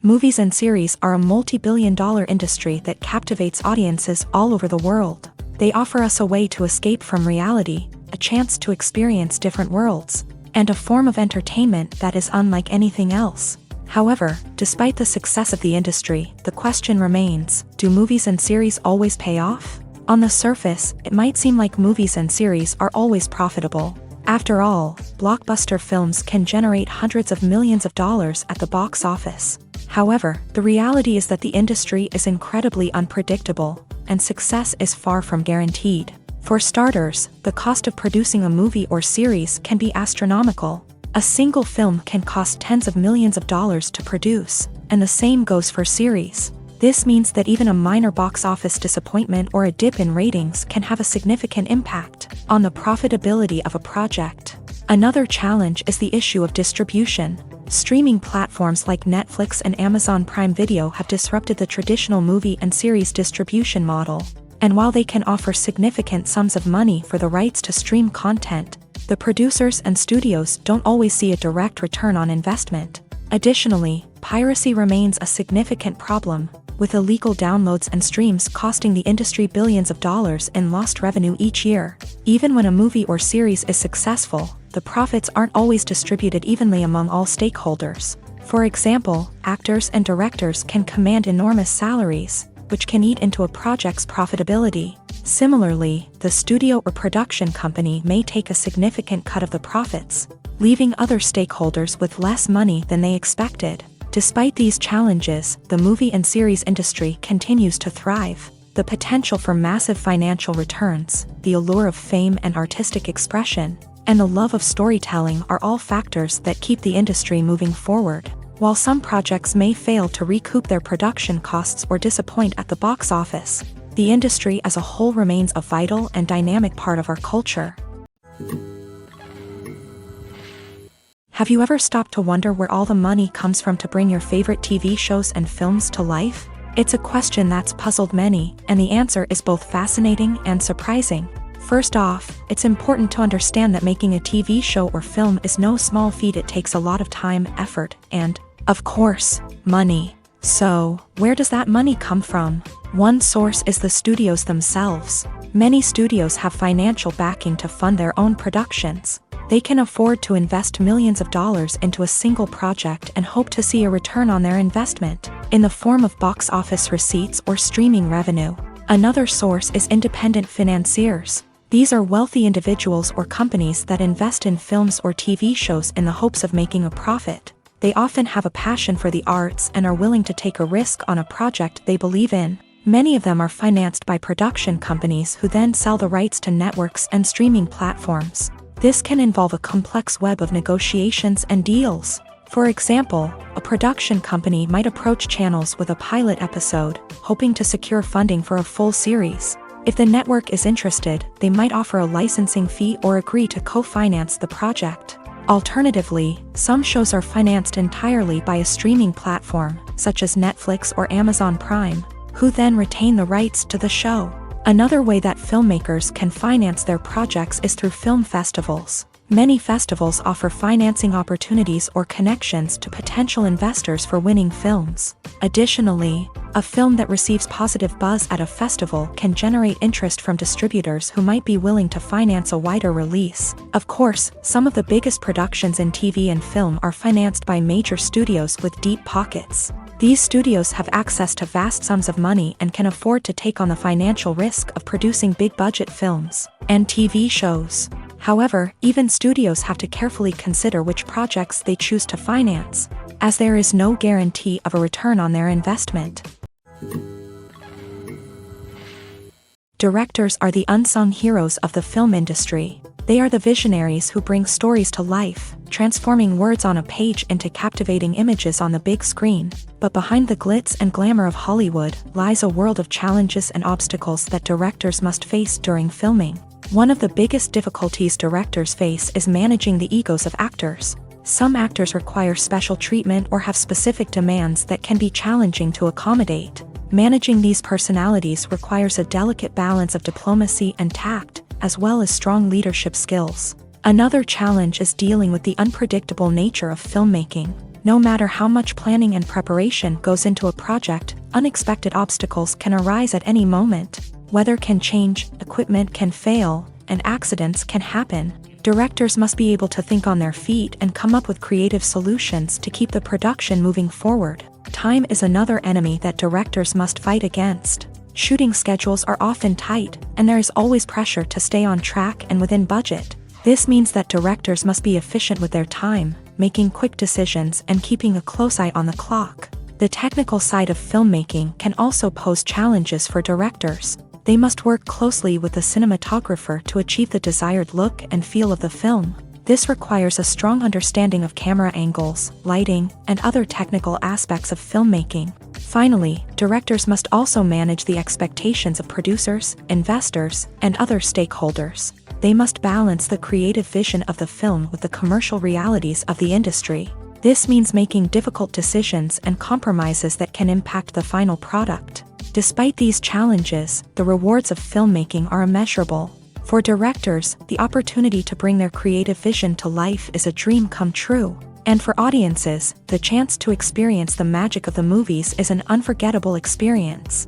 Movies and series are a multi-billion-dollar industry that captivates audiences all over the world. They offer us a way to escape from reality, a chance to experience different worlds, and a form of entertainment that is unlike anything else. However, despite the success of the industry, the question remains, do movies and series always pay off? On the surface, it might seem like movies and series are always profitable. After all, blockbuster films can generate hundreds of millions of dollars at the box office. However, the reality is that the industry is incredibly unpredictable, and success is far from guaranteed. For starters, the cost of producing a movie or series can be astronomical. A single film can cost tens of millions of dollars to produce, and the same goes for series. This means that even a minor box office disappointment or a dip in ratings can have a significant impact on the profitability of a project. Another challenge is the issue of distribution. Streaming platforms like Netflix and Amazon Prime Video have disrupted the traditional movie and series distribution model. And while they can offer significant sums of money for the rights to stream content, the producers and studios don't always see a direct return on investment. Additionally, piracy remains a significant problem, with illegal downloads and streams costing the industry billions of dollars in lost revenue each year. Even when a movie or series is successful, the profits aren't always distributed evenly among all stakeholders. For example, actors and directors can command enormous salaries, which can eat into a project's profitability. Similarly, the studio or production company may take a significant cut of the profits, leaving other stakeholders with less money than they expected. Despite these challenges, the movie and series industry continues to thrive. The potential for massive financial returns, the allure of fame and artistic expression, and the love of storytelling are all factors that keep the industry moving forward. While some projects may fail to recoup their production costs or disappoint at the box office, the industry as a whole remains a vital and dynamic part of our culture. Have you ever stopped to wonder where all the money comes from to bring your favorite TV shows and films to life? It's a question that's puzzled many, and the answer is both fascinating and surprising. First off, it's important to understand that making a TV show or film is no small feat. It takes a lot of time, effort, and, of course, money. So, where does that money come from? One source is the studios themselves. Many studios have financial backing to fund their own productions. They can afford to invest millions of dollars into a single project and hope to see a return on their investment, in the form of box office receipts or streaming revenue. Another source is independent financiers. These are wealthy individuals or companies that invest in films or TV shows in the hopes of making a profit. They often have a passion for the arts and are willing to take a risk on a project they believe in. Many of them are financed by production companies who then sell the rights to networks and streaming platforms. This can involve a complex web of negotiations and deals. For example, a production company might approach channels with a pilot episode, hoping to secure funding for a full series. If the network is interested, they might offer a licensing fee or agree to co-finance the project. Alternatively, some shows are financed entirely by a streaming platform, such as Netflix or Amazon Prime, who then retain the rights to the show. Another way that filmmakers can finance their projects is through film festivals. Many festivals offer financing opportunities or connections to potential investors for winning films. Additionally, a film that receives positive buzz at a festival can generate interest from distributors who might be willing to finance a wider release. Of course, some of the biggest productions in TV and film are financed by major studios with deep pockets. These studios have access to vast sums of money and can afford to take on the financial risk of producing big-budget films and TV shows. However, even studios have to carefully consider which projects they choose to finance, as there is no guarantee of a return on their investment. Directors are the unsung heroes of the film industry. They are the visionaries who bring stories to life, transforming words on a page into captivating images on the big screen. But behind the glitz and glamour of Hollywood lies a world of challenges and obstacles that directors must face during filming. One of the biggest difficulties directors face is managing the egos of actors. Some actors require special treatment or have specific demands that can be challenging to accommodate. Managing these personalities requires a delicate balance of diplomacy and tact, as well as strong leadership skills. Another challenge is dealing with the unpredictable nature of filmmaking. No matter how much planning and preparation goes into a project, unexpected obstacles can arise at any moment. Weather can change, equipment can fail, and accidents can happen. Directors must be able to think on their feet and come up with creative solutions to keep the production moving forward. Time is another enemy that directors must fight against. Shooting schedules are often tight, and there is always pressure to stay on track and within budget. This means that directors must be efficient with their time, making quick decisions and keeping a close eye on the clock. The technical side of filmmaking can also pose challenges for directors. They must work closely with the cinematographer to achieve the desired look and feel of the film. This requires a strong understanding of camera angles, lighting, and other technical aspects of filmmaking. Finally, directors must also manage the expectations of producers, investors, and other stakeholders. They must balance the creative vision of the film with the commercial realities of the industry. This means making difficult decisions and compromises that can impact the final product. Despite these challenges, the rewards of filmmaking are immeasurable. For directors, the opportunity to bring their creative vision to life is a dream come true. And for audiences, the chance to experience the magic of the movies is an unforgettable experience.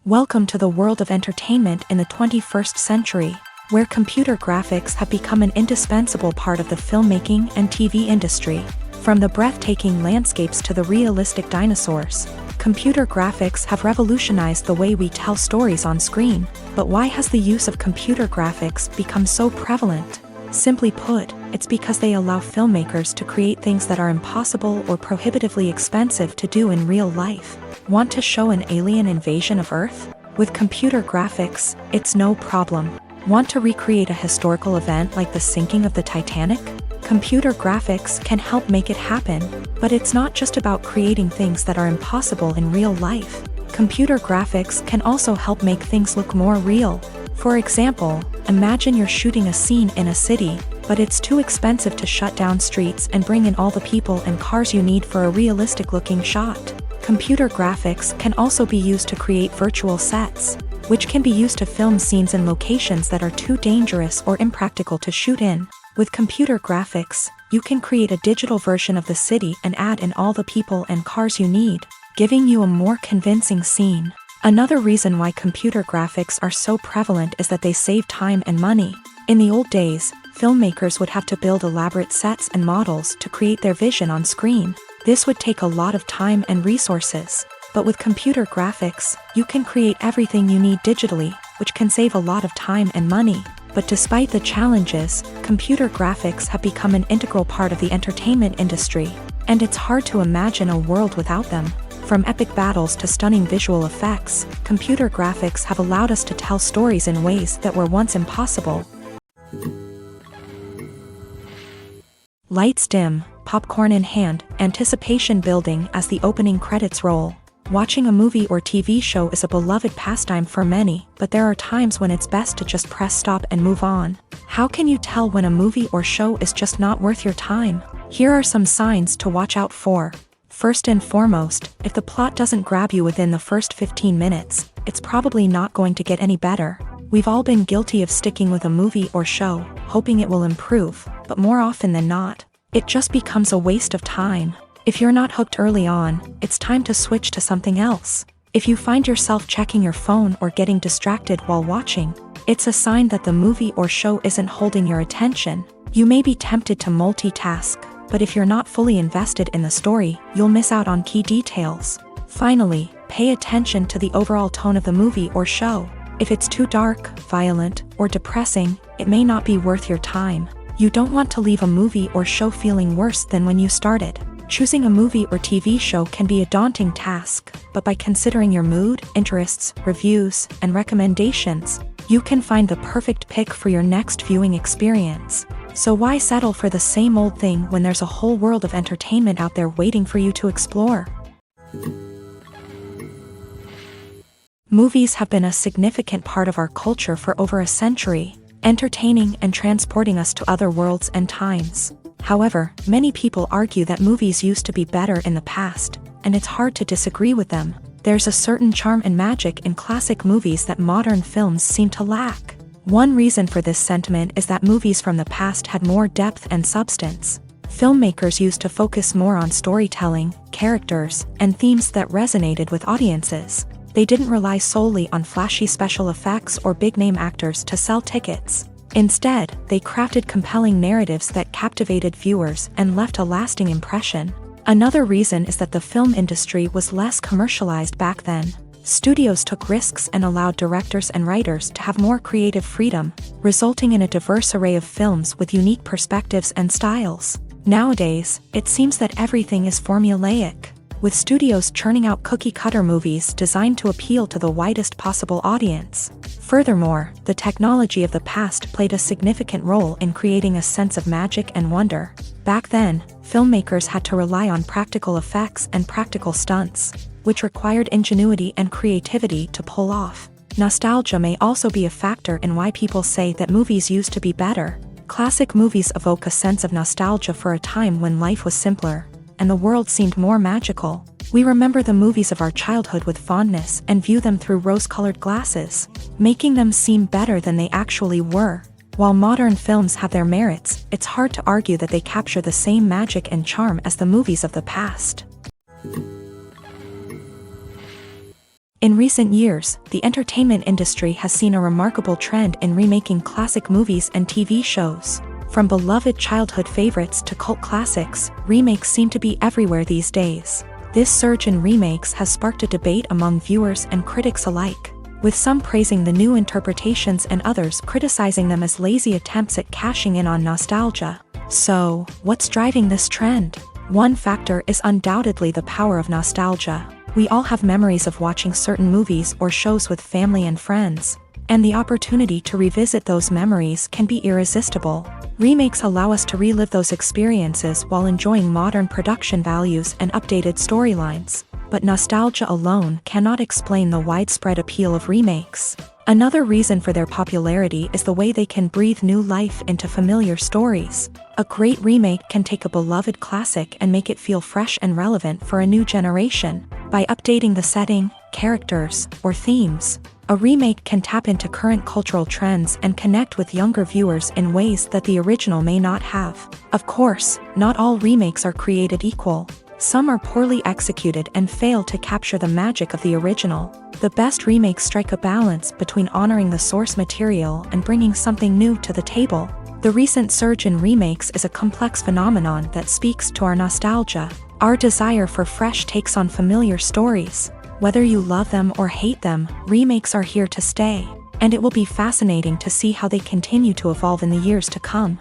Welcome to the world of entertainment in the 21st century, where computer graphics have become an indispensable part of the filmmaking and TV industry. From the breathtaking landscapes to the realistic dinosaurs, computer graphics have revolutionized the way we tell stories on screen. But why has the use of computer graphics become so prevalent? Simply put, it's because they allow filmmakers to create things that are impossible or prohibitively expensive to do in real life. Want to show an alien invasion of Earth? With computer graphics, it's no problem. Want to recreate a historical event like the sinking of the Titanic? Computer graphics can help make it happen, but it's not just about creating things that are impossible in real life. Computer graphics can also help make things look more real. For example, imagine you're shooting a scene in a city, but it's too expensive to shut down streets and bring in all the people and cars you need for a realistic-looking shot. Computer graphics can also be used to create virtual sets, which can be used to film scenes in locations that are too dangerous or impractical to shoot in. With computer graphics, you can create a digital version of the city and add in all the people and cars you need, giving you a more convincing scene. Another reason why computer graphics are so prevalent is that they save time and money. In the old days, filmmakers would have to build elaborate sets and models to create their vision on screen. This would take a lot of time and resources. But with computer graphics, you can create everything you need digitally, which can save a lot of time and money. But despite the challenges, computer graphics have become an integral part of the entertainment industry, and it's hard to imagine a world without them. From epic battles to stunning visual effects, computer graphics have allowed us to tell stories in ways that were once impossible. Lights dim, popcorn in hand, anticipation building as the opening credits roll. Watching a movie or TV show is a beloved pastime for many, but there are times when it's best to just press stop and move on. How can you tell when a movie or show is just not worth your time? Here are some signs to watch out for. First and foremost, if the plot doesn't grab you within the first 15 minutes, it's probably not going to get any better. We've all been guilty of sticking with a movie or show, hoping it will improve, but more often than not, it just becomes a waste of time. If you're not hooked early on, it's time to switch to something else. If you find yourself checking your phone or getting distracted while watching, it's a sign that the movie or show isn't holding your attention. You may be tempted to multitask, but if you're not fully invested in the story, you'll miss out on key details. Finally, pay attention to the overall tone of the movie or show. If it's too dark, violent, or depressing, it may not be worth your time. You don't want to leave a movie or show feeling worse than when you started. Choosing a movie or TV show can be a daunting task, but by considering your mood, interests, reviews, and recommendations, you can find the perfect pick for your next viewing experience. So why settle for the same old thing when there's a whole world of entertainment out there waiting for you to explore? Movies have been a significant part of our culture for over a century, entertaining and transporting us to other worlds and times. However, many people argue that movies used to be better in the past, and it's hard to disagree with them. There's a certain charm and magic in classic movies that modern films seem to lack. One reason for this sentiment is that movies from the past had more depth and substance. Filmmakers used to focus more on storytelling, characters, and themes that resonated with audiences. They didn't rely solely on flashy special effects or big-name actors to sell tickets. Instead, they crafted compelling narratives that captivated viewers and left a lasting impression. Another reason is that the film industry was less commercialized back then. Studios took risks and allowed directors and writers to have more creative freedom, resulting in a diverse array of films with unique perspectives and styles. Nowadays, it seems that everything is formulaic, with studios churning out cookie-cutter movies designed to appeal to the widest possible audience. Furthermore, the technology of the past played a significant role in creating a sense of magic and wonder. Back then, filmmakers had to rely on practical effects and practical stunts, which required ingenuity and creativity to pull off. Nostalgia may also be a factor in why people say that movies used to be better. Classic movies evoke a sense of nostalgia for a time when life was simpler, and the world seemed more magical. We remember the movies of our childhood with fondness and view them through rose-colored glasses, making them seem better than they actually were. While modern films have their merits, it's hard to argue that they capture the same magic and charm as the movies of the past. In recent years, the entertainment industry has seen a remarkable trend in remaking classic movies and TV shows. From beloved childhood favorites to cult classics, remakes seem to be everywhere these days. This surge in remakes has sparked a debate among viewers and critics alike, with some praising the new interpretations and others criticizing them as lazy attempts at cashing in on nostalgia. So, what's driving this trend? One factor is undoubtedly the power of nostalgia. We all have memories of watching certain movies or shows with family and friends, and the opportunity to revisit those memories can be irresistible. Remakes allow us to relive those experiences while enjoying modern production values and updated storylines. But nostalgia alone cannot explain the widespread appeal of remakes. Another reason for their popularity is the way they can breathe new life into familiar stories. A great remake can take a beloved classic and make it feel fresh and relevant for a new generation. By updating the setting, characters, or themes, a remake can tap into current cultural trends and connect with younger viewers in ways that the original may not have. Of course, not all remakes are created equal. Some are poorly executed and fail to capture the magic of the original. The best remakes strike a balance between honoring the source material and bringing something new to the table. The recent surge in remakes is a complex phenomenon that speaks to our nostalgia, our desire for fresh takes on familiar stories. Whether you love them or hate them, remakes are here to stay, and it will be fascinating to see how they continue to evolve in the years to come.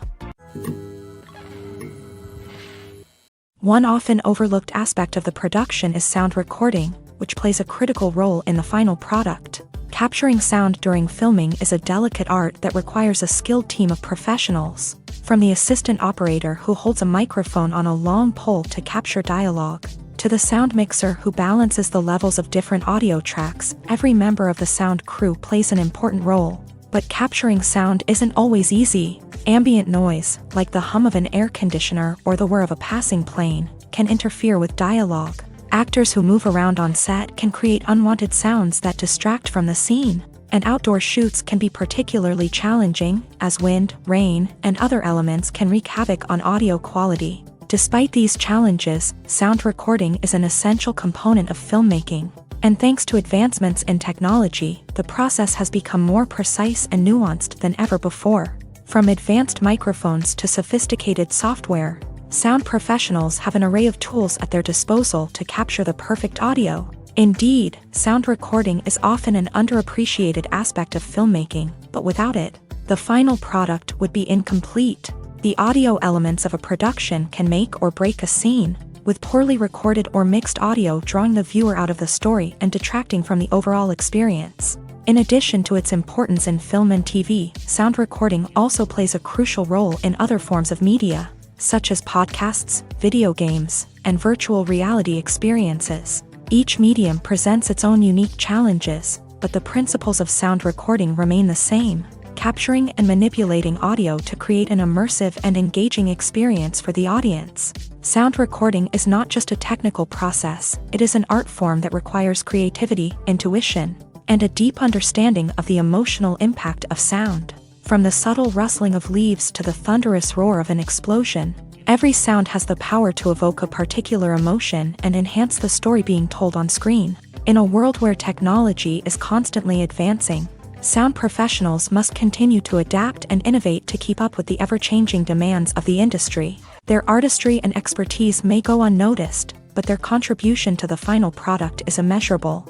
One often overlooked aspect of the production is sound recording, which plays a critical role in the final product. Capturing sound during filming is a delicate art that requires a skilled team of professionals, from the assistant operator who holds a microphone on a long pole to capture dialogue, to the sound mixer who balances the levels of different audio tracks. Every member of the sound crew plays an important role. But capturing sound isn't always easy. Ambient noise, like the hum of an air conditioner or the whir of a passing plane, can interfere with dialogue. Actors who move around on set can create unwanted sounds that distract from the scene. And outdoor shoots can be particularly challenging, as wind, rain, and other elements can wreak havoc on audio quality. Despite these challenges, sound recording is an essential component of filmmaking. And thanks to advancements in technology, the process has become more precise and nuanced than ever before. From advanced microphones to sophisticated software, sound professionals have an array of tools at their disposal to capture the perfect audio. Indeed, sound recording is often an underappreciated aspect of filmmaking, but without it, the final product would be incomplete. The audio elements of a production can make or break a scene, with poorly recorded or mixed audio drawing the viewer out of the story and detracting from the overall experience. In addition to its importance in film and TV, sound recording also plays a crucial role in other forms of media, such as podcasts, video games, and virtual reality experiences. Each medium presents its own unique challenges, but the principles of sound recording remain the same: capturing and manipulating audio to create an immersive and engaging experience for the audience. Sound recording is not just a technical process, it is an art form that requires creativity, intuition, and a deep understanding of the emotional impact of sound. From the subtle rustling of leaves to the thunderous roar of an explosion, every sound has the power to evoke a particular emotion and enhance the story being told on screen. In a world where technology is constantly advancing, sound professionals must continue to adapt and innovate to keep up with the ever-changing demands of the industry. Their artistry and expertise may go unnoticed, but their contribution to the final product is immeasurable.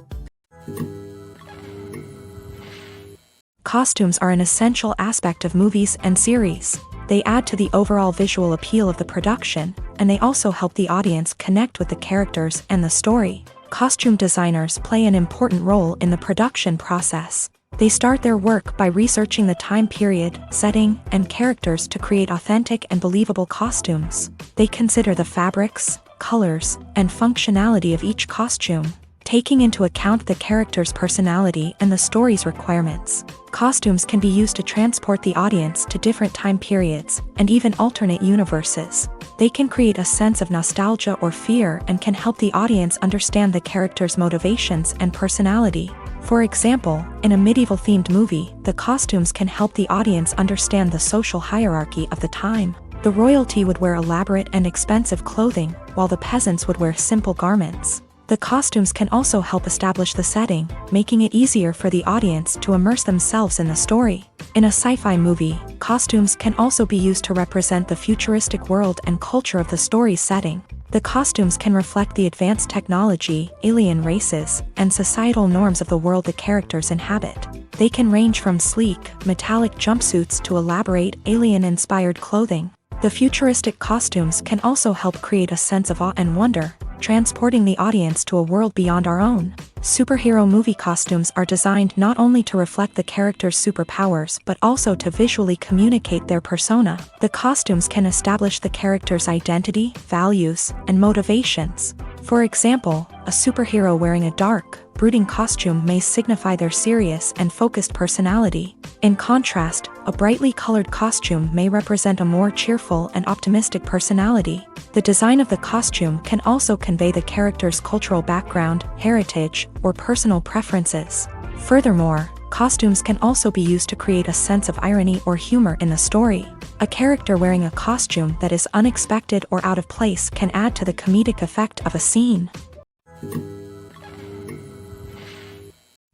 Costumes are an essential aspect of movies and series. They add to the overall visual appeal of the production, and they also help the audience connect with the characters and the story. Costume designers play an important role in the production process. They start their work by researching the time period, setting, and characters to create authentic and believable costumes. They consider the fabrics, colors, and functionality of each costume, taking into account the character's personality and the story's requirements. Costumes can be used to transport the audience to different time periods and even alternate universes. They can create a sense of nostalgia or fear and can help the audience understand the character's motivations and personality. For example, in a medieval-themed movie, the costumes can help the audience understand the social hierarchy of the time. The royalty would wear elaborate and expensive clothing, while the peasants would wear simple garments. The costumes can also help establish the setting, making it easier for the audience to immerse themselves in the story. In a sci-fi movie, costumes can also be used to represent the futuristic world and culture of the story's setting. The costumes can reflect the advanced technology, alien races, and societal norms of the world the characters inhabit. They can range from sleek, metallic jumpsuits to elaborate, alien-inspired clothing. The futuristic costumes can also help create a sense of awe and wonder, transporting the audience to a world beyond our own. Superhero movie costumes are designed not only to reflect the character's superpowers but also to visually communicate their persona. The costumes can establish the character's identity, values, and motivations. For example, a superhero wearing a dark, brooding costume may signify their serious and focused personality. In contrast, a brightly colored costume may represent a more cheerful and optimistic personality. The design of the costume can also convey the character's cultural background, heritage, or personal preferences. Furthermore, costumes can also be used to create a sense of irony or humor in the story. A character wearing a costume that is unexpected or out of place can add to the comedic effect of a scene.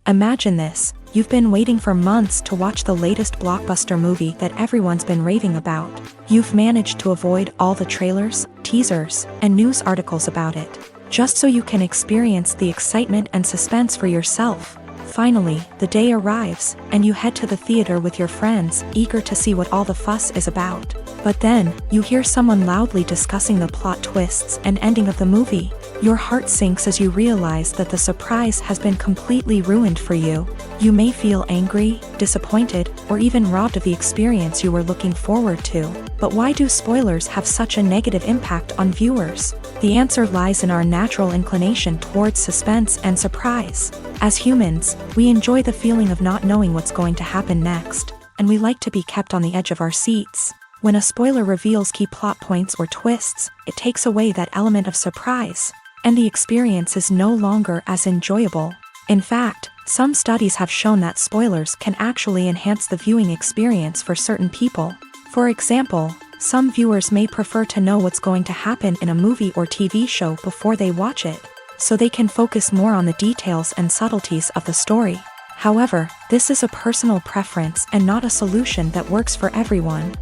Imagine this: you've been waiting for months to watch the latest blockbuster movie that everyone's been raving about. You've managed to avoid all the trailers, teasers, and news articles about it, just so you can experience the excitement and suspense for yourself. Finally, the day arrives, and you head to the theater with your friends, eager to see what all the fuss is about. But then, you hear someone loudly discussing the plot twists and ending of the movie. Your heart sinks as you realize that the surprise has been completely ruined for you. You may feel angry, disappointed, or even robbed of the experience you were looking forward to. But why do spoilers have such a negative impact on viewers? The answer lies in our natural inclination towards suspense and surprise. As humans, we enjoy the feeling of not knowing what's going to happen next, and we like to be kept on the edge of our seats. When a spoiler reveals key plot points or twists, it takes away that element of surprise, and the experience is no longer as enjoyable. In fact, some studies have shown that spoilers can actually enhance the viewing experience for certain people. For example, some viewers may prefer to know what's going to happen in a movie or TV show before they watch it, so they can focus more on the details and subtleties of the story. However, this is a personal preference and not a solution that works for everyone.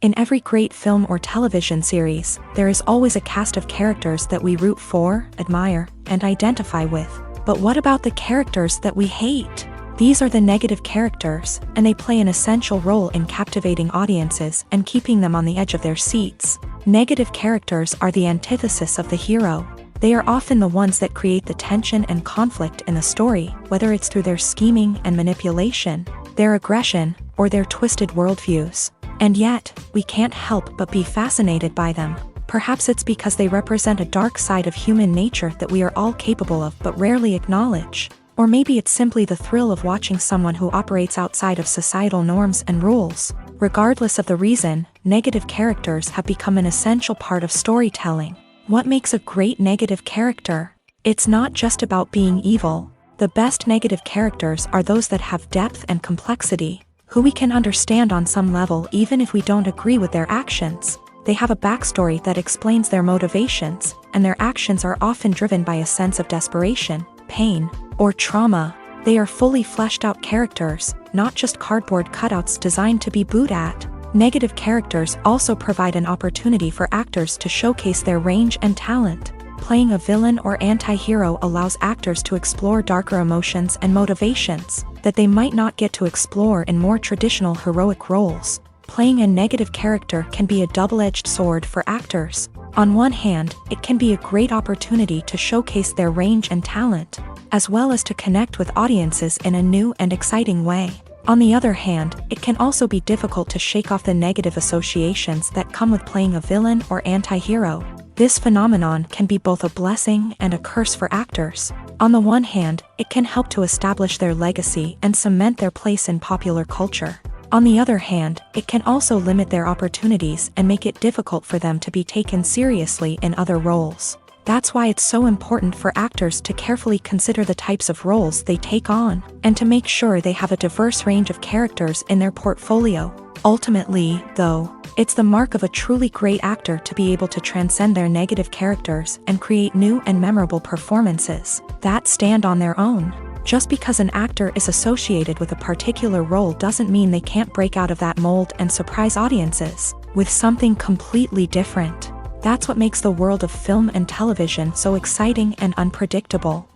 In every great film or television series, there is always a cast of characters that we root for, admire, and identify with. But what about the characters that we hate? These are the negative characters, and they play an essential role in captivating audiences and keeping them on the edge of their seats. Negative characters are the antithesis of the hero. They are often the ones that create the tension and conflict in the story, whether it's through their scheming and manipulation, their aggression, or their twisted worldviews. And yet, we can't help but be fascinated by them. Perhaps it's because they represent a dark side of human nature that we are all capable of but rarely acknowledge. Or maybe it's simply the thrill of watching someone who operates outside of societal norms and rules. Regardless of the reason, negative characters have become an essential part of storytelling. What makes a great negative character? It's not just about being evil. The best negative characters are those that have depth and complexity, who we can understand on some level even if we don't agree with their actions. They have a backstory that explains their motivations, and their actions are often driven by a sense of desperation, pain, or trauma. They are fully fleshed out characters, not just cardboard cutouts designed to be booed at. Negative characters also provide an opportunity for actors to showcase their range and talent. Playing a villain or anti-hero allows actors to explore darker emotions and motivations that they might not get to explore in more traditional heroic roles. Playing a negative character can be a double-edged sword for actors. On one hand, it can be a great opportunity to showcase their range and talent, as well as to connect with audiences in a new and exciting way. On the other hand, it can also be difficult to shake off the negative associations that come with playing a villain or anti-hero. This phenomenon can be both a blessing and a curse for actors. On the one hand, it can help to establish their legacy and cement their place in popular culture. On the other hand, it can also limit their opportunities and make it difficult for them to be taken seriously in other roles. That's why it's so important for actors to carefully consider the types of roles they take on, and to make sure they have a diverse range of characters in their portfolio. Ultimately, though, It's the mark of a truly great actor to be able to transcend their negative characters and create new and memorable performances that stand on their own. Just because an actor is associated with a particular role doesn't mean they can't break out of that mold and surprise audiences with something completely different. That's what makes the world of film and television so exciting and unpredictable.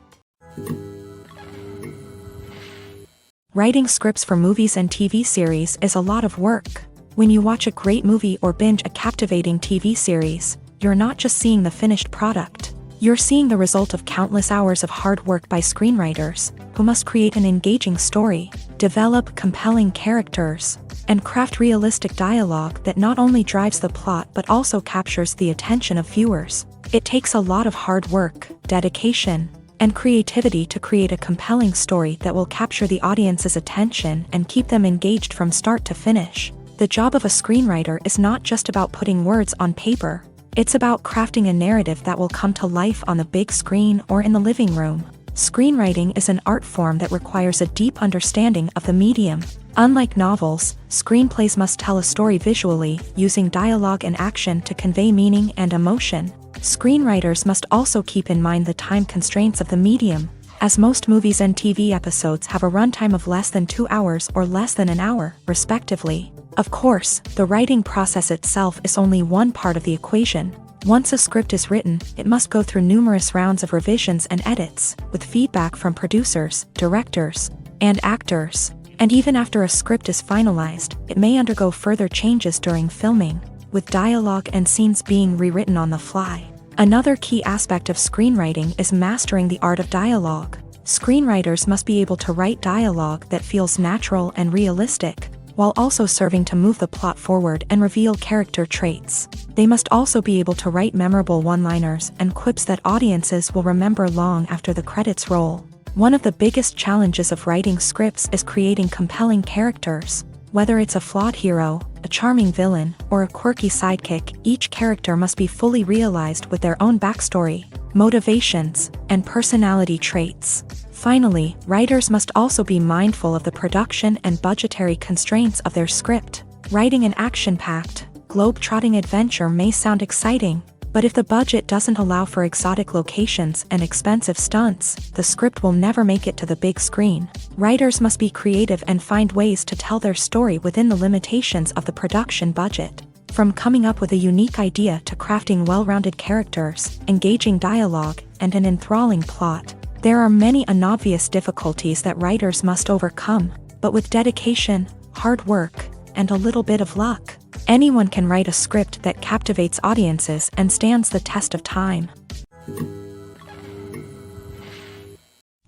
Writing scripts for movies and TV series is a lot of work. When you watch a great movie or binge a captivating TV series, you're not just seeing the finished product. You're seeing the result of countless hours of hard work by screenwriters, who must create an engaging story, develop compelling characters, and craft realistic dialogue that not only drives the plot but also captures the attention of viewers. It takes a lot of hard work, dedication, and creativity to create a compelling story that will capture the audience's attention and keep them engaged from start to finish. The job of a screenwriter is not just about putting words on paper. It's about crafting a narrative that will come to life on the big screen or in the living room. Screenwriting is an art form that requires a deep understanding of the medium. Unlike novels, screenplays must tell a story visually, using dialogue and action to convey meaning and emotion. Screenwriters must also keep in mind the time constraints of the medium, as most movies and TV episodes have a runtime of less than 2 hours or less than an hour, respectively. Of course, the writing process itself is only one part of the equation. Once a script is written, it must go through numerous rounds of revisions and edits, with feedback from producers, directors, and actors. And even after a script is finalized, it may undergo further changes during filming, with dialogue and scenes being rewritten on the fly. Another key aspect of screenwriting is mastering the art of dialogue. Screenwriters must be able to write dialogue that feels natural and realistic, while also serving to move the plot forward and reveal character traits. They must also be able to write memorable one-liners and quips that audiences will remember long after the credits roll. One of the biggest challenges of writing scripts is creating compelling characters. Whether it's a flawed hero, a charming villain, or a quirky sidekick, each character must be fully realized with their own backstory, motivations, and personality traits. Finally, writers must also be mindful of the production and budgetary constraints of their script. Writing an action-packed, globe-trotting adventure may sound exciting, but if the budget doesn't allow for exotic locations and expensive stunts, the script will never make it to the big screen. Writers must be creative and find ways to tell their story within the limitations of the production budget. From coming up with a unique idea to crafting well-rounded characters, engaging dialogue, and an enthralling plot, there are many unobvious difficulties that writers must overcome, but with dedication, hard work, and a little bit of luck, anyone can write a script that captivates audiences and stands the test of time.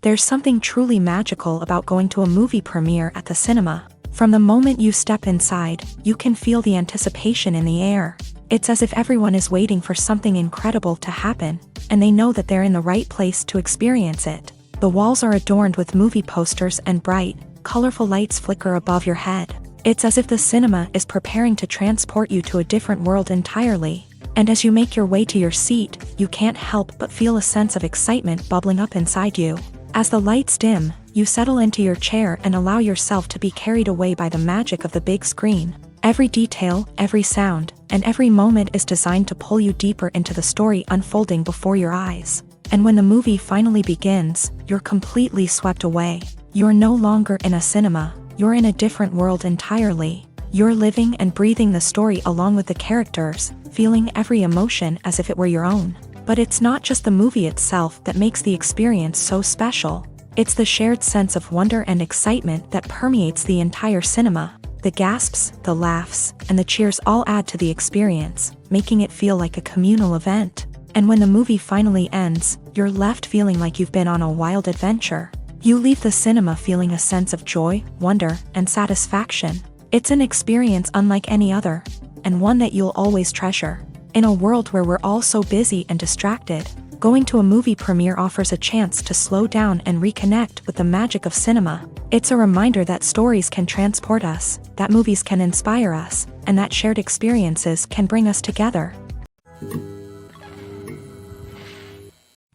There's something truly magical about going to a movie premiere at the cinema. From the moment you step inside, you can feel the anticipation in the air. It's as if everyone is waiting for something incredible to happen, and they know that they're in the right place to experience it. The walls are adorned with movie posters and bright, colorful lights flicker above your head. It's as if the cinema is preparing to transport you to a different world entirely. And as you make your way to your seat, you can't help but feel a sense of excitement bubbling up inside you. As the lights dim, you settle into your chair and allow yourself to be carried away by the magic of the big screen. Every detail, every sound, and every moment is designed to pull you deeper into the story unfolding before your eyes. And when the movie finally begins, you're completely swept away. You're no longer in a cinema, you're in a different world entirely. You're living and breathing the story along with the characters, feeling every emotion as if it were your own. But it's not just the movie itself that makes the experience so special. It's the shared sense of wonder and excitement that permeates the entire cinema. The gasps, the laughs, and the cheers all add to the experience, making it feel like a communal event. And when the movie finally ends, you're left feeling like you've been on a wild adventure. You leave the cinema feeling a sense of joy, wonder, and satisfaction. It's an experience unlike any other, and one that you'll always treasure. In a world where we're all so busy and distracted, going to a movie premiere offers a chance to slow down and reconnect with the magic of cinema. It's a reminder that stories can transport us, that movies can inspire us, and that shared experiences can bring us together.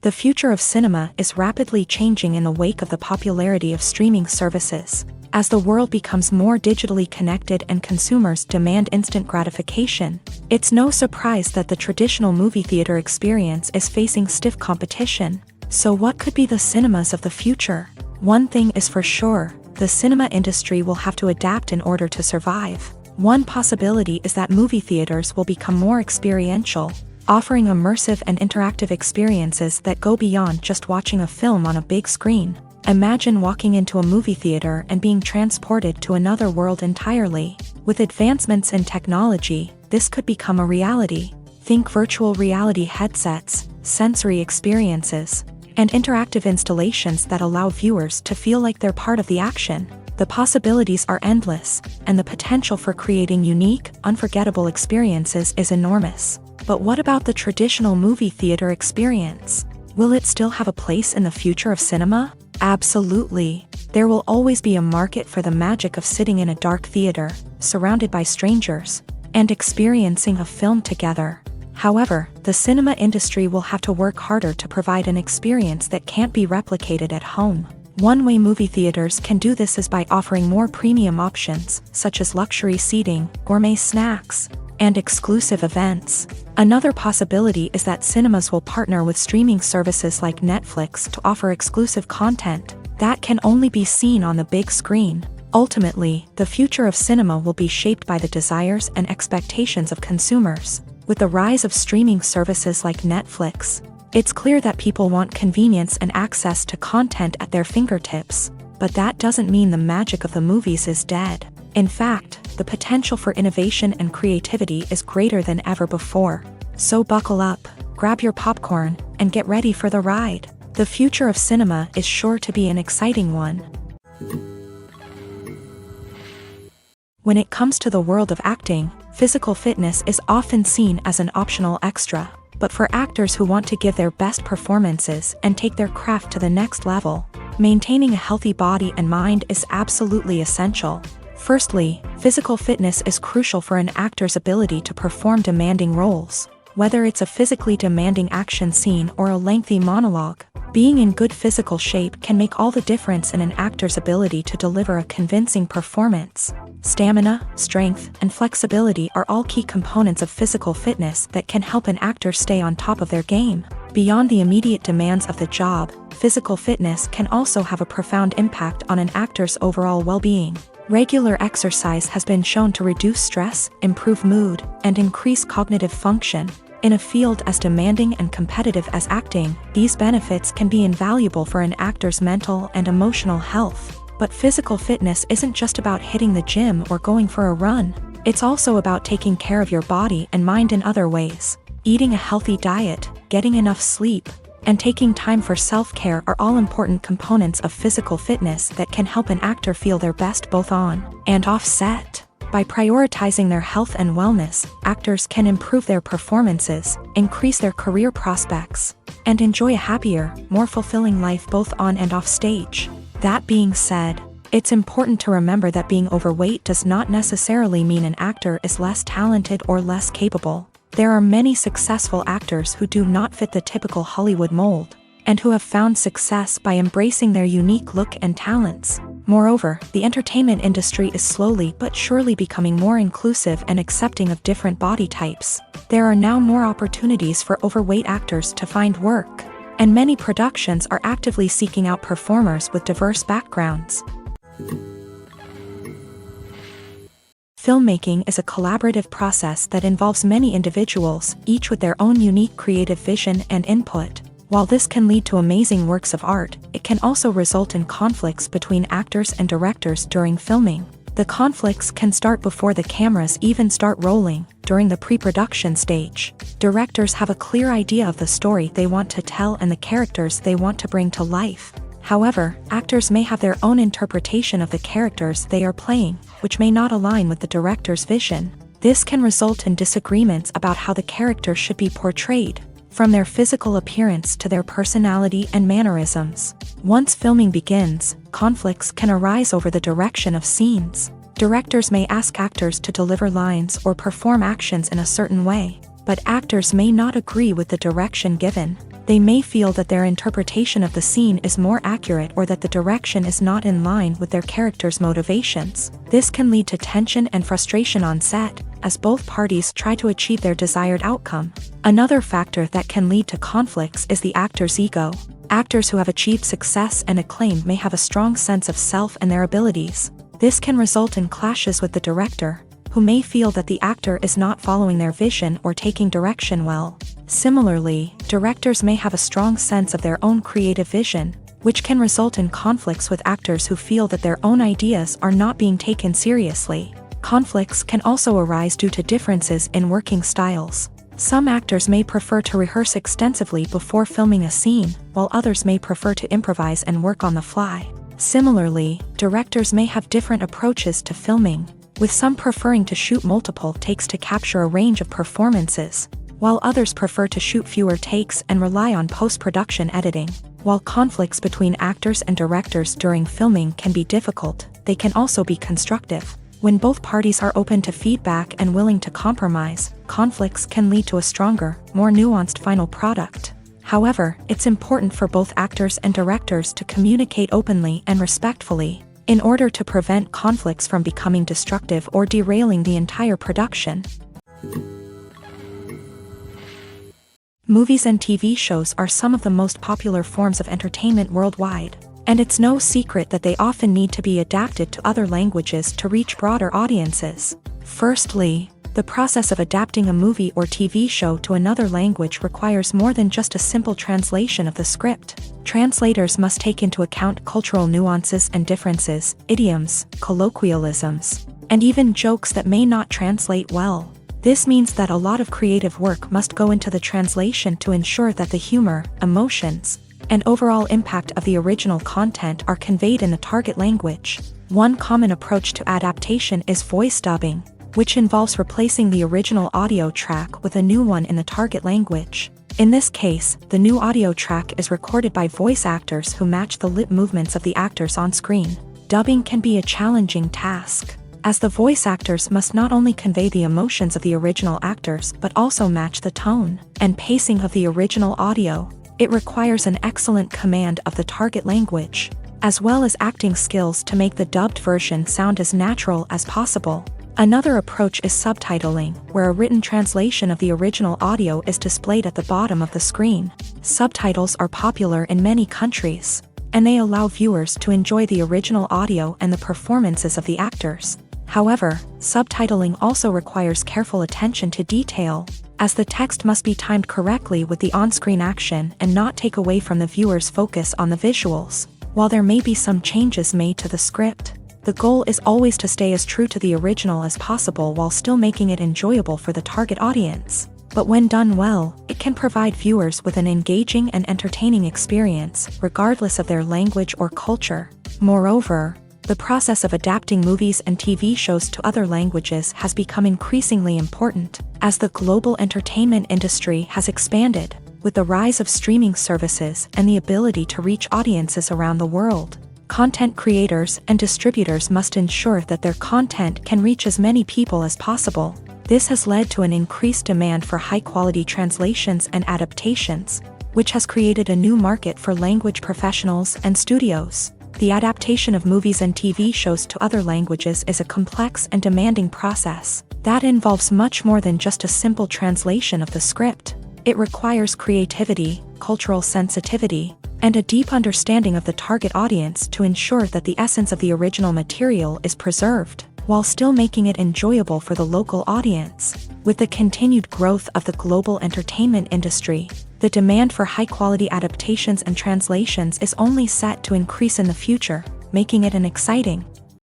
The future of cinema is rapidly changing in the wake of the popularity of streaming services. As the world becomes more digitally connected and consumers demand instant gratification, it's no surprise that the traditional movie theater experience is facing stiff competition. So what could be the cinemas of the future? One thing is for sure, the cinema industry will have to adapt in order to survive. One possibility is that movie theaters will become more experiential, offering immersive and interactive experiences that go beyond just watching a film on a big screen. Imagine walking into a movie theater and being transported to another world entirely. With advancements in technology, this could become a reality. Think virtual reality headsets, sensory experiences, and interactive installations that allow viewers to feel like they're part of the action. The possibilities are endless, and the potential for creating unique, unforgettable experiences is enormous. But what about the traditional movie theater experience? Will it still have a place in the future of cinema? Absolutely. There will always be a market for the magic of sitting in a dark theater, surrounded by strangers, and experiencing a film together. However, the cinema industry will have to work harder to provide an experience that can't be replicated at home. One way movie theaters can do this is by offering more premium options, such as luxury seating, gourmet snacks, and exclusive events. Another possibility is that cinemas will partner with streaming services like Netflix to offer exclusive content that can only be seen on the big screen. Ultimately, the future of cinema will be shaped by the desires and expectations of consumers. With the rise of streaming services like Netflix, it's clear that people want convenience and access to content at their fingertips. But that doesn't mean the magic of the movies is dead. In fact, the potential for innovation and creativity is greater than ever before. So buckle up, grab your popcorn, and get ready for the ride. The future of cinema is sure to be an exciting one. When it comes to the world of acting, physical fitness is often seen as an optional extra. But for actors who want to give their best performances and take their craft to the next level, maintaining a healthy body and mind is absolutely essential. Firstly, physical fitness is crucial for an actor's ability to perform demanding roles. Whether it's a physically demanding action scene or a lengthy monologue, being in good physical shape can make all the difference in an actor's ability to deliver a convincing performance. Stamina, strength, and flexibility are all key components of physical fitness that can help an actor stay on top of their game. Beyond the immediate demands of the job, physical fitness can also have a profound impact on an actor's overall well-being. Regular exercise has been shown to reduce stress, improve mood, and increase cognitive function. In a field as demanding and competitive as acting, these benefits can be invaluable for an actor's mental and emotional health. But physical fitness isn't just about hitting the gym or going for a run. It's also about taking care of your body and mind in other ways. Eating a healthy diet, getting enough sleep, and taking time for self-care are all important components of physical fitness that can help an actor feel their best both on and off set. By prioritizing their health and wellness, actors can improve their performances, increase their career prospects, and enjoy a happier, more fulfilling life both on and off stage. That being said, it's important to remember that being overweight does not necessarily mean an actor is less talented or less capable. There are many successful actors who do not fit the typical Hollywood mold, and who have found success by embracing their unique look and talents. Moreover, the entertainment industry is slowly but surely becoming more inclusive and accepting of different body types. There are now more opportunities for overweight actors to find work, and many productions are actively seeking out performers with diverse backgrounds. Filmmaking is a collaborative process that involves many individuals, each with their own unique creative vision and input. While this can lead to amazing works of art, it can also result in conflicts between actors and directors during filming. The conflicts can start before the cameras even start rolling, during the pre-production stage. Directors have a clear idea of the story they want to tell and the characters they want to bring to life. However, actors may have their own interpretation of the characters they are playing, which may not align with the director's vision. This can result in disagreements about how the character should be portrayed, from their physical appearance to their personality and mannerisms. Once filming begins, conflicts can arise over the direction of scenes. Directors may ask actors to deliver lines or perform actions in a certain way, but actors may not agree with the direction given. They may feel that their interpretation of the scene is more accurate or that the direction is not in line with their character's motivations. This can lead to tension and frustration on set, as both parties try to achieve their desired outcome. Another factor that can lead to conflicts is the actor's ego. Actors who have achieved success and acclaim may have a strong sense of self and their abilities. This can result in clashes with the director, who may feel that the actor is not following their vision or taking direction well. Similarly, directors may have a strong sense of their own creative vision, which can result in conflicts with actors who feel that their own ideas are not being taken seriously. Conflicts can also arise due to differences in working styles. Some actors may prefer to rehearse extensively before filming a scene, while others may prefer to improvise and work on the fly. Similarly, directors may have different approaches to filming, with some preferring to shoot multiple takes to capture a range of performances, while others prefer to shoot fewer takes and rely on post-production editing. While conflicts between actors and directors during filming can be difficult, they can also be constructive. When both parties are open to feedback and willing to compromise, conflicts can lead to a stronger, more nuanced final product. However, it's important for both actors and directors to communicate openly and respectfully, in order to prevent conflicts from becoming destructive or derailing the entire production. Movies and TV shows are some of the most popular forms of entertainment worldwide, and it's no secret that they often need to be adapted to other languages to reach broader audiences. Firstly, the process of adapting a movie or TV show to another language requires more than just a simple translation of the script. Translators must take into account cultural nuances and differences, idioms, colloquialisms, and even jokes that may not translate well. This means that a lot of creative work must go into the translation to ensure that the humor, emotions, and overall impact of the original content are conveyed in the target language. One common approach to adaptation is voice dubbing, which involves replacing the original audio track with a new one in the target language. In this case, the new audio track is recorded by voice actors who match the lip movements of the actors on screen. Dubbing can be a challenging task, as the voice actors must not only convey the emotions of the original actors but also match the tone and pacing of the original audio. It requires an excellent command of the target language, as well as acting skills to make the dubbed version sound as natural as possible. Another approach is subtitling, where a written translation of the original audio is displayed at the bottom of the screen. Subtitles are popular in many countries, and they allow viewers to enjoy the original audio and the performances of the actors. However, subtitling also requires careful attention to detail, as the text must be timed correctly with the on-screen action and not take away from the viewer's focus on the visuals. While there may be some changes made to the script, the goal is always to stay as true to the original as possible while still making it enjoyable for the target audience. But when done well, it can provide viewers with an engaging and entertaining experience, regardless of their language or culture. Moreover, the process of adapting movies and TV shows to other languages has become increasingly important, as the global entertainment industry has expanded, with the rise of streaming services and the ability to reach audiences around the world. Content creators and distributors must ensure that their content can reach as many people as possible. This has led to an increased demand for high-quality translations and adaptations, which has created a new market for language professionals and studios. The adaptation of movies and TV shows to other languages is a complex and demanding process that involves much more than just a simple translation of the script. It requires creativity, cultural sensitivity, and a deep understanding of the target audience to ensure that the essence of the original material is preserved, while still making it enjoyable for the local audience. With the continued growth of the global entertainment industry, the demand for high-quality adaptations and translations is only set to increase in the future, making it an exciting